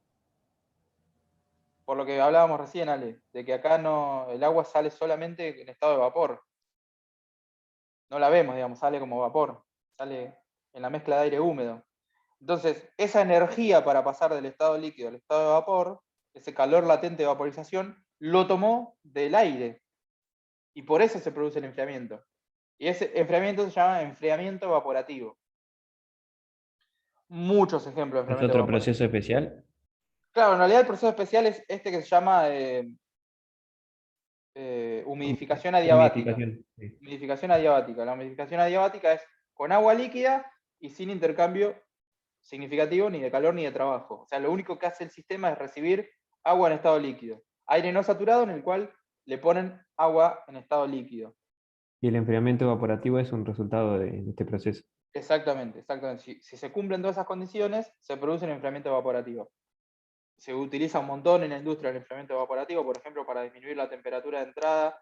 Por lo que hablábamos recién, Ale, de que acá el agua sale solamente en estado de vapor. No la vemos, digamos, sale como vapor, sale en la mezcla de aire húmedo. Entonces, esa energía para pasar del estado líquido al estado de vapor, ese calor latente de vaporización, lo tomó del aire. Y por eso se produce el enfriamiento. Y ese enfriamiento se llama enfriamiento evaporativo. Muchos ejemplos de ¿Es enfriamiento otro evaporativo. proceso especial? Claro, en realidad el proceso especial es este que se llama humidificación adiabática. Humidificación, sí. Humidificación adiabática. La humidificación adiabática es con agua líquida y sin intercambio significativo ni de calor ni de trabajo. O sea, lo único que hace el sistema es recibir agua en estado líquido. Aire no saturado en el cual le ponen agua en estado líquido. Y el enfriamiento evaporativo es un resultado de este proceso. Exactamente, exactamente. Si se cumplen todas esas condiciones, se produce un enfriamiento evaporativo. Se utiliza un montón en la industria el enfriamiento evaporativo, por ejemplo, para disminuir la temperatura de entrada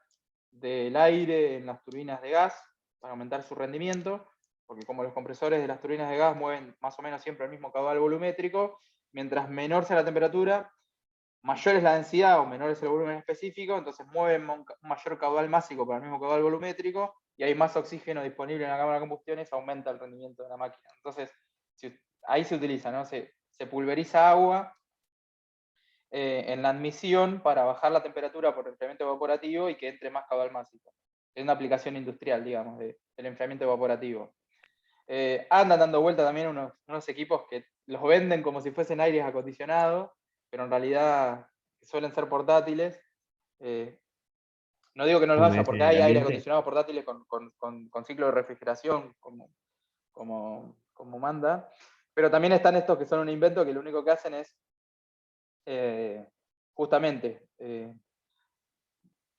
del aire en las turbinas de gas, para aumentar su rendimiento, porque como los compresores de las turbinas de gas mueven más o menos siempre el mismo caudal volumétrico, mientras menor sea la temperatura, mayor es la densidad o menor es el volumen específico, entonces mueven un mayor caudal másico para el mismo caudal volumétrico, y hay más oxígeno disponible en la cámara de combustión y se aumenta el rendimiento de la máquina. Entonces, ahí se utiliza, ¿no? Se pulveriza agua en la admisión para bajar la temperatura por enfriamiento evaporativo y que entre más caudal másico. Es una aplicación industrial, digamos, del enfriamiento evaporativo. Andan dando vuelta también unos equipos que los venden como si fuesen aires acondicionados, pero en realidad suelen ser portátiles. No digo que no los haya, porque hay aire acondicionados portátiles con ciclo de refrigeración, como manda, pero también están estos que son un invento que lo único que hacen es justamente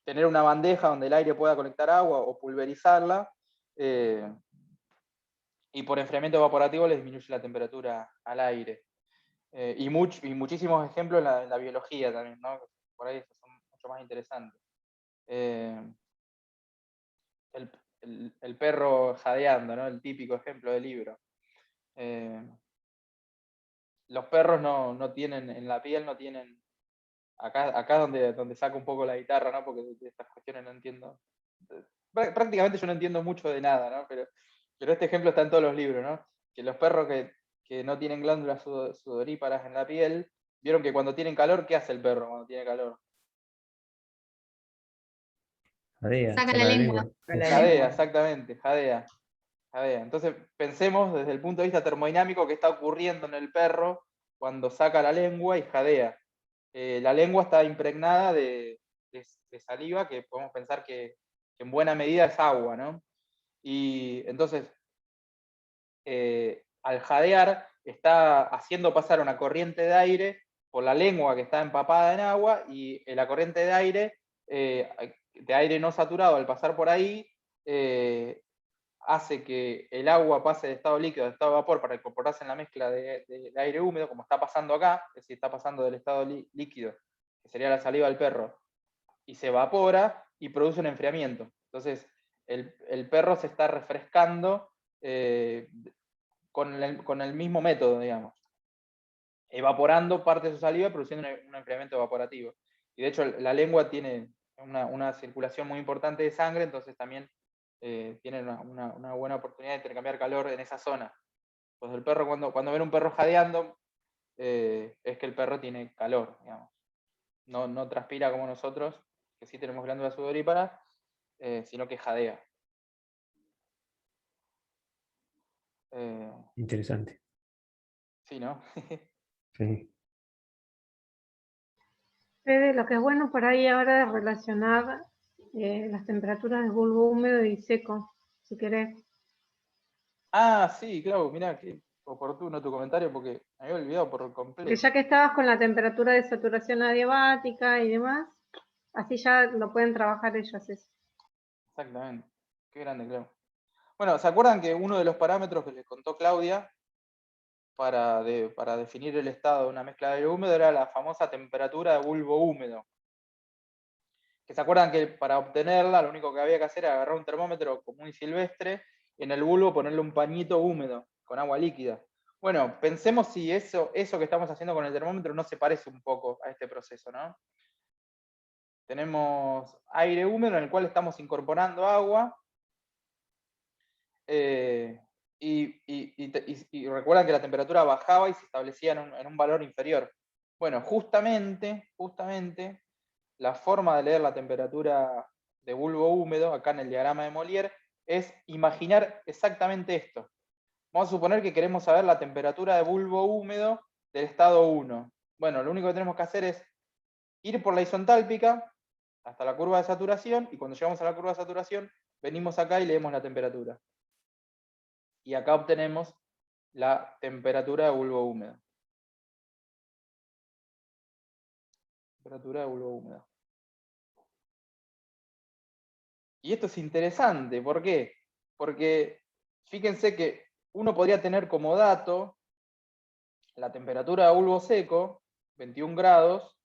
tener una bandeja donde el aire pueda conectar agua o pulverizarla, y por enfriamiento evaporativo le disminuye la temperatura al aire. Y muchísimos ejemplos en la biología también, ¿no? Por ahí son mucho más interesantes. El perro jadeando, ¿no? El típico ejemplo del libro. Los perros no tienen, en la piel no tienen, acá donde saco un poco la guitarra, ¿no? Porque de estas cuestiones no entiendo. Prácticamente yo no entiendo mucho de nada, ¿no? Pero este ejemplo está en todos los libros, ¿no? Que los perros que no tienen glándulas sudoríparas en la piel, vieron que cuando tienen calor, ¿qué hace el perro cuando tiene calor? Jadea, Saca la lengua. Jadea, exactamente, jadea. Entonces pensemos desde el punto de vista termodinámico qué está ocurriendo en el perro cuando saca la lengua y jadea. La lengua está impregnada de saliva, que podemos pensar que en buena medida es agua, ¿no? Y entonces, al jadear, está haciendo pasar una corriente de aire por la lengua que está empapada en agua, y la corriente de aire no saturado, al pasar por ahí, hace que el agua pase de estado líquido a estado de vapor para incorporarse en la mezcla de aire húmedo, como está pasando acá, es decir, está pasando del estado líquido, que sería la saliva del perro, y se evapora y produce un enfriamiento. Entonces, el perro se está refrescando con el mismo método, digamos. evaporando parte de su saliva, produciendo un enfriamiento evaporativo. Y de hecho la lengua tiene una circulación muy importante de sangre, entonces también tiene una buena oportunidad de intercambiar calor en esa zona. Pues el perro, cuando ven un perro jadeando, es que el perro tiene calor, digamos. No transpira como nosotros, que sí tenemos glándulas sudoríparas, sino que jadea. Interesante. Sí, ¿no? Sí. Fede, lo que es bueno por ahí ahora es relacionar las temperaturas de bulbo húmedo y seco, si querés. Ah, sí, claro, mirá, qué oportuno tu comentario, porque me había olvidado por Porque completo. ya que estabas con la temperatura de saturación adiabática y demás, así ya lo pueden trabajar ellos eso. Exactamente. Qué grande, claro. Bueno, ¿se acuerdan que uno de los parámetros que les contó Claudia para definir el estado de una mezcla de aire húmedo era la famosa temperatura de bulbo húmedo? Que se acuerdan que para obtenerla lo único que había que hacer era agarrar un termómetro común y silvestre y en el bulbo ponerle un pañito húmedo con agua líquida. Bueno, pensemos si eso que estamos haciendo con el termómetro no se parece un poco a este proceso, ¿no? Tenemos aire húmedo en el cual estamos incorporando agua. Y recuerdan que la temperatura bajaba y se establecía en un valor inferior. Bueno, justamente, la forma de leer la temperatura de bulbo húmedo, acá en el diagrama de Molière, es imaginar exactamente esto. Vamos a suponer que queremos saber la temperatura de bulbo húmedo del estado 1. Bueno, lo único que tenemos que hacer es ir por la isentálpica hasta la curva de saturación, y cuando llegamos a la curva de saturación, venimos acá y leemos la temperatura. Y acá obtenemos la temperatura de bulbo húmedo. Temperatura de bulbo húmedo. Y esto es interesante, ¿por qué? Porque fíjense que uno podría tener como dato la temperatura de bulbo seco, 21 grados,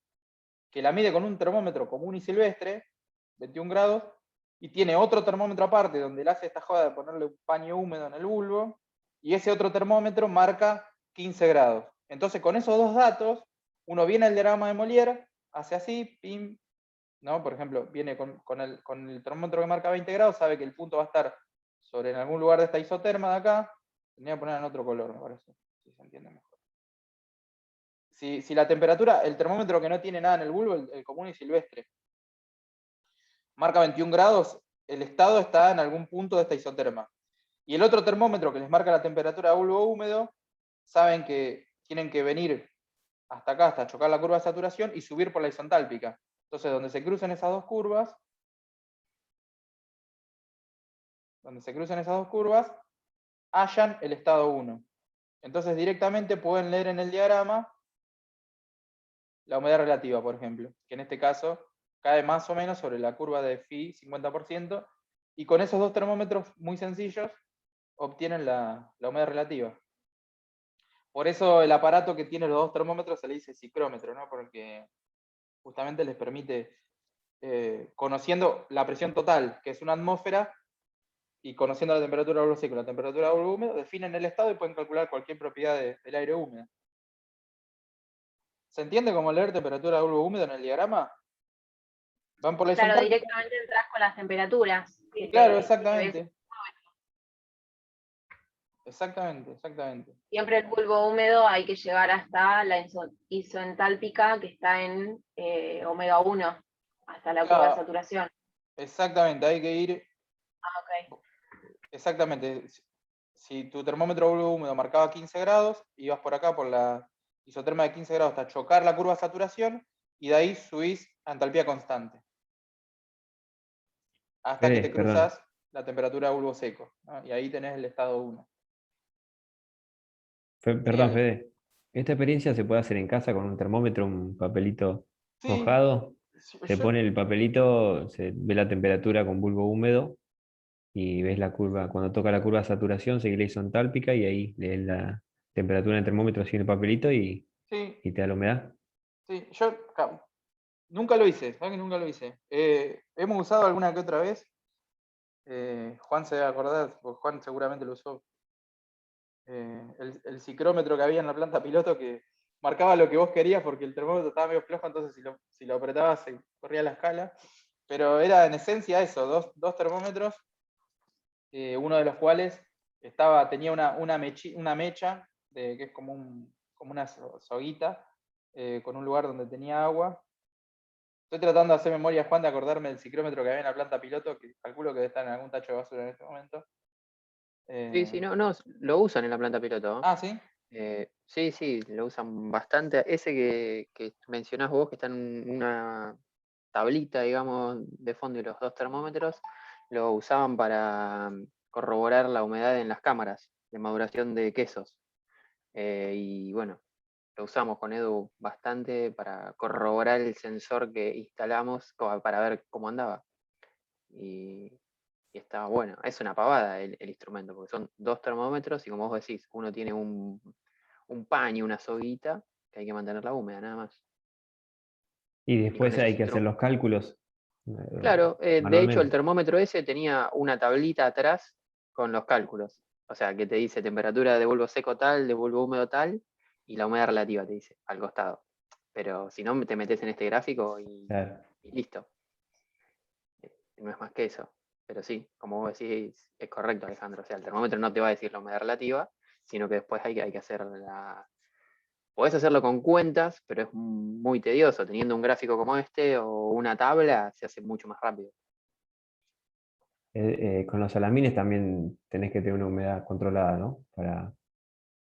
que la mide con un termómetro común y silvestre, 21 grados, y tiene otro termómetro aparte donde le hace esta joda de ponerle un paño húmedo en el bulbo, y ese otro termómetro marca 15 grados. Entonces con esos dos datos, uno viene al diagrama de Molière, hace así, pim, ¿no? Por ejemplo, viene con el termómetro que marca 20 grados, sabe que el punto va a estar sobre en algún lugar de esta isoterma de acá. Tendría que poner en otro color, me parece, si se entiende mejor. Si la temperatura, el termómetro que no tiene nada en el bulbo, el común y silvestre, marca 21 grados, el estado está en algún punto de esta isoterma. Y el otro termómetro que les marca la temperatura de bulbo húmedo, saben que tienen que venir hasta acá, hasta chocar la curva de saturación y subir por la isentálpica. Entonces, donde se crucen esas dos curvas, hallan el estado 1. Entonces, directamente pueden leer en el diagrama la humedad relativa, por ejemplo, que en este caso cae más o menos sobre la curva de phi 50%, y con esos dos termómetros muy sencillos obtienen la humedad relativa. Por eso el aparato que tiene los dos termómetros se le dice ciclómetro, ¿no? Porque justamente les permite, conociendo la presión total, que es una atmósfera, y conociendo la temperatura de bulbo seco y la temperatura de bulbo húmedo, definen el estado y pueden calcular cualquier propiedad del aire húmedo. ¿Se entiende cómo leer temperatura de bulbo húmedo en el diagrama? Van por la Claro, isentálpica. directamente entras con las temperaturas. Claro, exactamente. Exactamente. Siempre el bulbo húmedo hay que llegar hasta la isoentálpica que está en omega 1, hasta la curva de saturación. Exactamente, hay que ir. Ok. Exactamente. Si tu termómetro bulbo húmedo marcaba 15 grados, ibas por acá por la isoterma de 15 grados hasta chocar la curva de saturación, y de ahí subís a entalpía constante. Hasta que te cruzas la temperatura de bulbo seco, ¿no? Y ahí tenés el estado 1. Perdón, Fede. ¿Esta experiencia se puede hacer en casa con un termómetro, un papelito mojado? Se pone el papelito, se ve la temperatura con bulbo húmedo y ves la curva. Cuando toca la curva de saturación, seguís la isentálpica y ahí lees la temperatura del termómetro así en el papelito y te da la humedad. Sí, yo nunca lo hice, ¿sabes que nunca lo hice? Hemos usado alguna que otra vez. Juan se debe acordar, porque Juan seguramente lo usó. El ciclómetro que había en la planta piloto, que marcaba lo que vos querías porque el termómetro estaba medio flojo, entonces si lo apretabas se corría la escala. Pero era en esencia eso, dos termómetros, uno de los cuales tenía una mecha, que es como una soguita, con un lugar donde tenía agua. Estoy tratando de hacer memoria, Juan, de acordarme del ciclómetro que había en la planta piloto, que calculo que debe estar en algún tacho de basura en este momento. Sí, no, lo usan en la planta piloto. Ah, ¿sí? Sí, lo usan bastante. Ese que mencionás vos, que está en una tablita, digamos, de fondo y los dos termómetros, lo usaban para corroborar la humedad en las cámaras de maduración de quesos. Y bueno, lo usamos con Edu bastante para corroborar el sensor que instalamos para ver cómo andaba. Y estaba bueno. Es una pavada el instrumento, porque son dos termómetros y como vos decís, uno tiene un paño, una soguita, que hay que mantenerla húmeda, nada más. Y después hay que hacer los cálculos. Claro, de hecho el manualmente. termómetro ese tenía una tablita atrás con los cálculos. O sea, que te dice temperatura de bulbo seco tal, de bulbo húmedo tal, y la humedad relativa te dice, al costado. Pero si no, te metes en este gráfico y listo. No es más que eso. Pero sí, como vos decís, es correcto, Alejandro. O sea, el termómetro no te va a decir la humedad relativa, sino que después hay que hacer podés hacerlo con cuentas, pero es muy tedioso. Teniendo un gráfico como este o una tabla, se hace mucho más rápido. Con los salamines también tenés que tener una humedad controlada, ¿no?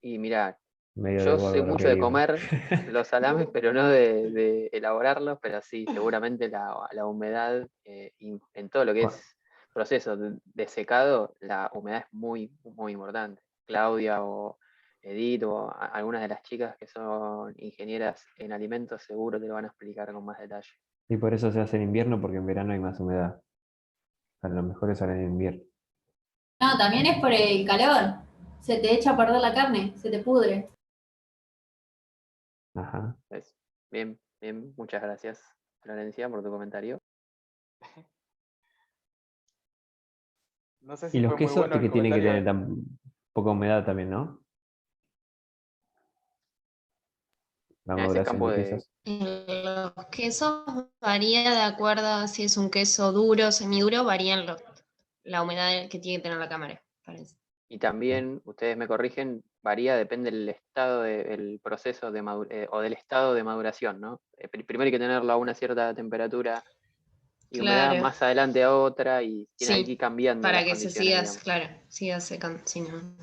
Y mirá, medio de yo sé gordo lo que mucho de digo. comer los salames, pero no de elaborarlos, pero sí, seguramente la humedad en todo lo que es proceso de secado, la humedad es muy, muy importante. Claudia o Edith o algunas de las chicas que son ingenieras en alimentos seguro te lo van a explicar con más detalle. Y por eso se hace en invierno, porque en verano hay más humedad. Para los mejores salen en invierno. No, también es por el calor. Se te echa a perder la carne, se te pudre. Ajá. Bien, muchas gracias, Florencia, por tu comentario. No sé Y si los fue muy quesos bueno el que tienen que comentario. tener tan poca humedad también, ¿no? La Ese maduración campo de de... quesos. Los quesos varía de acuerdo a si es un queso duro o semiduro, varían la humedad que tiene que tener la cámara, parece. Y también, ustedes me corrigen, varía, depende del estado del proceso o del estado de maduración, ¿no? Primero hay que tenerlo a una cierta temperatura y humedad, Claro. más adelante a otra, y hay que ir Sí, cambiando para las que se condiciones, siga, digamos. claro, siga secando. Sí, no.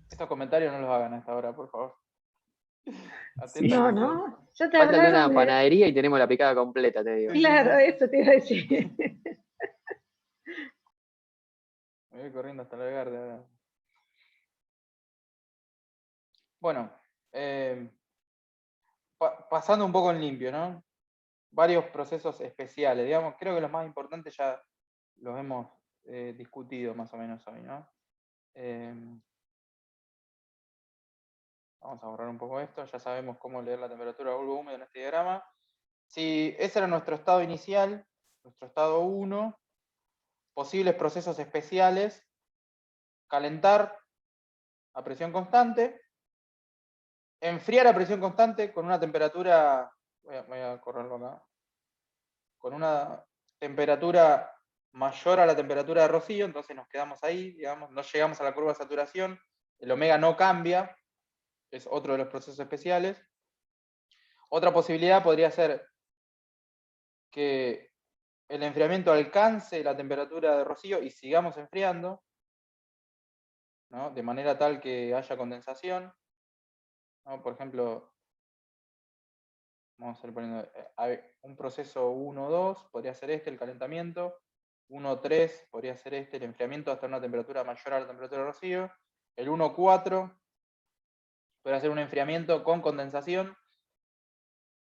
Estos comentarios no los hagan a esta hora, por favor. No, no, ya te Faltan de una hablaron de... panadería y tenemos la picada completa, te digo. Claro, eso te iba a decir. Me voy corriendo hasta la Verde ahora. Bueno, pasando un poco en limpio, ¿no? Varios procesos especiales, digamos, creo que los más importantes ya los hemos discutido más o menos hoy, ¿no? Vamos a borrar un poco esto, ya sabemos cómo leer la temperatura de bulbo húmedo en este diagrama. Si ese era nuestro estado inicial, nuestro estado 1, posibles procesos especiales, calentar a presión constante, enfriar a presión constante con una temperatura, voy a correrlo acá, con una temperatura mayor a la temperatura de rocío, entonces nos quedamos ahí, digamos, no llegamos a la curva de saturación, el omega no cambia, es otro de los procesos especiales. Otra posibilidad podría ser que el enfriamiento alcance la temperatura de rocío y sigamos enfriando, ¿no? De manera tal que haya condensación, ¿no? Por ejemplo, vamos a ir poniendo un proceso 1-2, podría ser este, el calentamiento. 1-3 podría ser este, el enfriamiento hasta una temperatura mayor a la temperatura de rocío. El 1-4 podría ser un enfriamiento con condensación.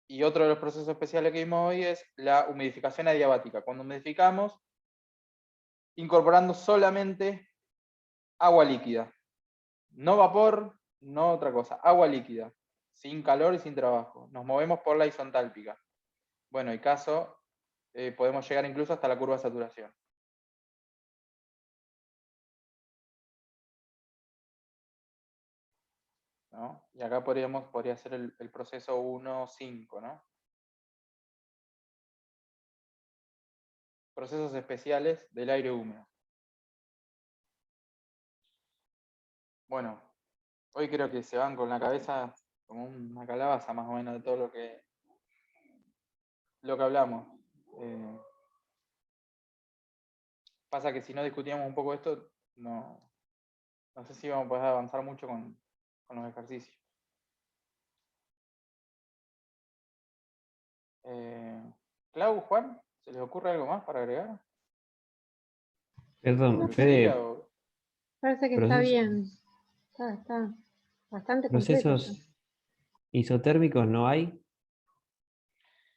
Y otro de los procesos especiales que vimos hoy es la humidificación adiabática. Cuando humidificamos, incorporando solamente agua líquida. No vapor, no otra cosa. Agua líquida. Sin calor y sin trabajo. Nos movemos por la isontálpica. Bueno, y caso, podemos llegar incluso hasta la curva de saturación. ¿no? Y acá podría ser el proceso 1.5, ¿no? Procesos especiales del aire húmedo. Bueno, hoy creo que se van con la cabeza como una calabaza más o menos de todo lo que hablamos. Pasa que si no discutíamos un poco esto, no sé si vamos a poder avanzar mucho con los ejercicios. Clau, Juan, ¿se les ocurre algo más para agregar? Perdón, Fede, Parece que está bien. Está bastante completo. procesos isotérmicos no hay,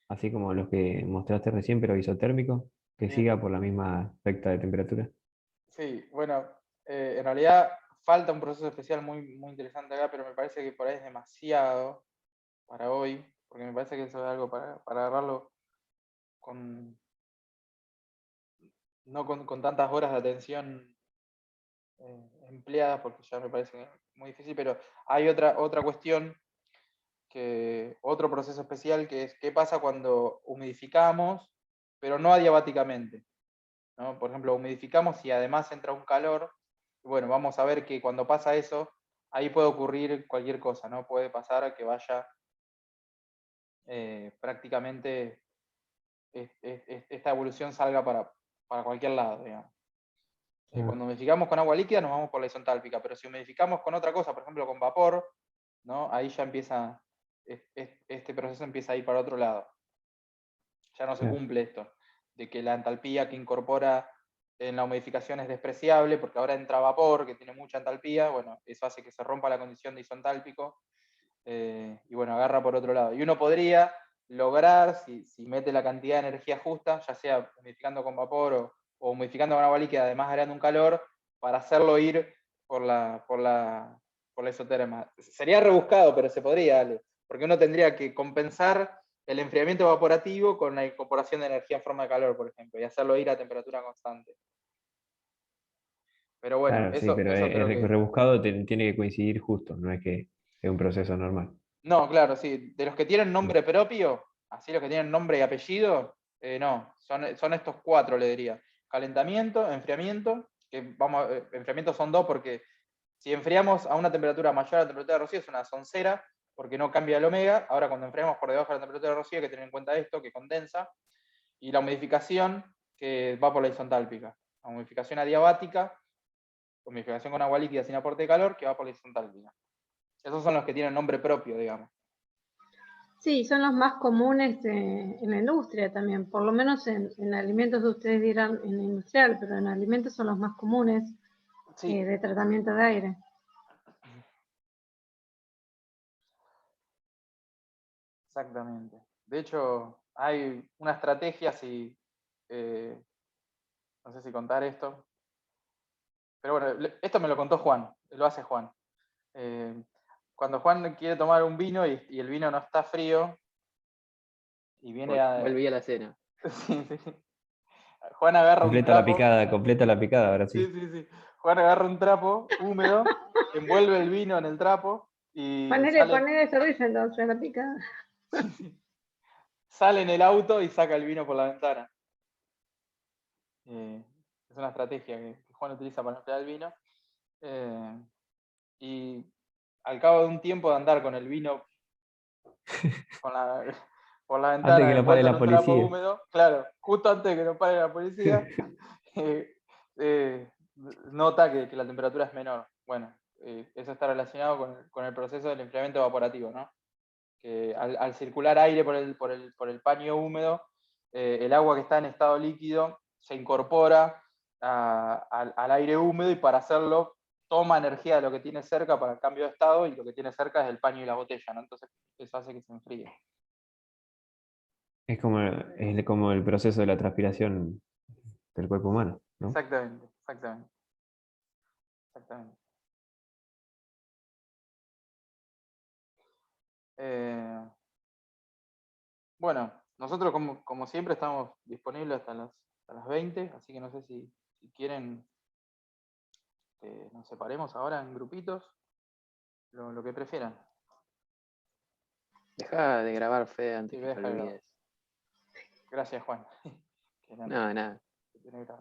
así como los que mostraste recién, pero isotérmicos, que Bien. siga por la misma recta de temperatura. Sí, bueno, en realidad falta un proceso especial muy, muy interesante acá, pero me parece que por ahí es demasiado para hoy, porque me parece que eso es algo para agarrarlo no con tantas horas de atención empleadas, porque ya me parece muy difícil, pero hay otra cuestión, otro proceso especial, que es qué pasa cuando humidificamos, pero no adiabáticamente, ¿no? Por ejemplo, humidificamos y además entra un calor. Bueno, vamos a ver que cuando pasa eso, ahí puede ocurrir cualquier cosa, ¿no? Puede pasar que vaya prácticamente esta evolución salga para cualquier lado, digamos. Cuando humidificamos con agua líquida nos vamos por la isotálpica, pero si humidificamos con otra cosa, por ejemplo con vapor, ¿no? Ahí ya empieza, este proceso empieza a ir para otro lado. Ya no se cumple esto, de que la entalpía que incorpora en la humidificación es despreciable, porque ahora entra vapor, que tiene mucha entalpía, bueno, eso hace que se rompa la condición de isotálpico, y bueno, agarra por otro lado. Y uno podría lograr, si mete la cantidad de energía justa, ya sea humidificando con vapor o humidificando con agua líquida, además generando un calor, para hacerlo ir por la isoterma. Sería rebuscado, pero se podría, Ale, porque uno tendría que compensar el enfriamiento evaporativo con la incorporación de energía en forma de calor, por ejemplo, y hacerlo ir a temperatura constante. Pero bueno, Claro, sí, eso pero creo que... rebuscado tiene que coincidir justo, no es que es un proceso normal. No, claro, sí. De los que tienen nombre propio, así los que tienen nombre y apellido, no. Son estos 4, le diría. Calentamiento, enfriamiento, que enfriamiento son 2 porque si enfriamos a una temperatura mayor a la temperatura de rocío es una soncera, porque no cambia el omega. Ahora cuando enfriamos por debajo de la temperatura de rocío hay que tener en cuenta esto, que condensa. Y la humidificación, que va por la isotálpica. La humidificación adiabática, humidificación con agua líquida sin aporte de calor, que va por la isotálpica. Esos son los que tienen nombre propio, digamos. Sí, son los más comunes en la industria también, por lo menos en alimentos ustedes dirán en industrial, pero en alimentos son los más comunes de tratamiento de aire. Exactamente. De hecho, hay una estrategia, no sé si contar esto, pero bueno, esto me lo contó Juan, lo hace Juan. Cuando Juan quiere tomar un vino y el vino no está frío, y viene Volví a la cena. Sí, sí. Juan agarra un trapo. Completa la picada, ahora sí. Sí. Juan agarra un trapo húmedo, envuelve el vino en el trapo y Ponele cerveza entonces, la picada. sale en el auto y saca el vino por la ventana. Es una estrategia que Juan utiliza para enfriar el vino. Y al cabo de un tiempo de andar con el vino por la Antes ventana, que lo pare envuelto en la un trapo policía. húmedo, claro, justo antes de que nos pare la policía, nota que la temperatura es menor. Bueno, eso está relacionado con el proceso del enfriamiento evaporativo, ¿no? Que al circular aire por el paño húmedo, el agua que está en estado líquido se incorpora al aire húmedo y para hacerlo toma energía de lo que tiene cerca para el cambio de estado y lo que tiene cerca es el paño y la botella, ¿no? Entonces eso hace que se enfríe. Es como el proceso de la transpiración del cuerpo humano, ¿no? Exactamente. Bueno, nosotros como siempre estamos disponibles hasta las 20, así que no sé si quieren nos separemos ahora en grupitos. lo que prefieran. Deja de grabar, Fede, antes Sí, que te deja de grabar. olvides. Gracias, Juan. No, nada. Que tiene que grabar.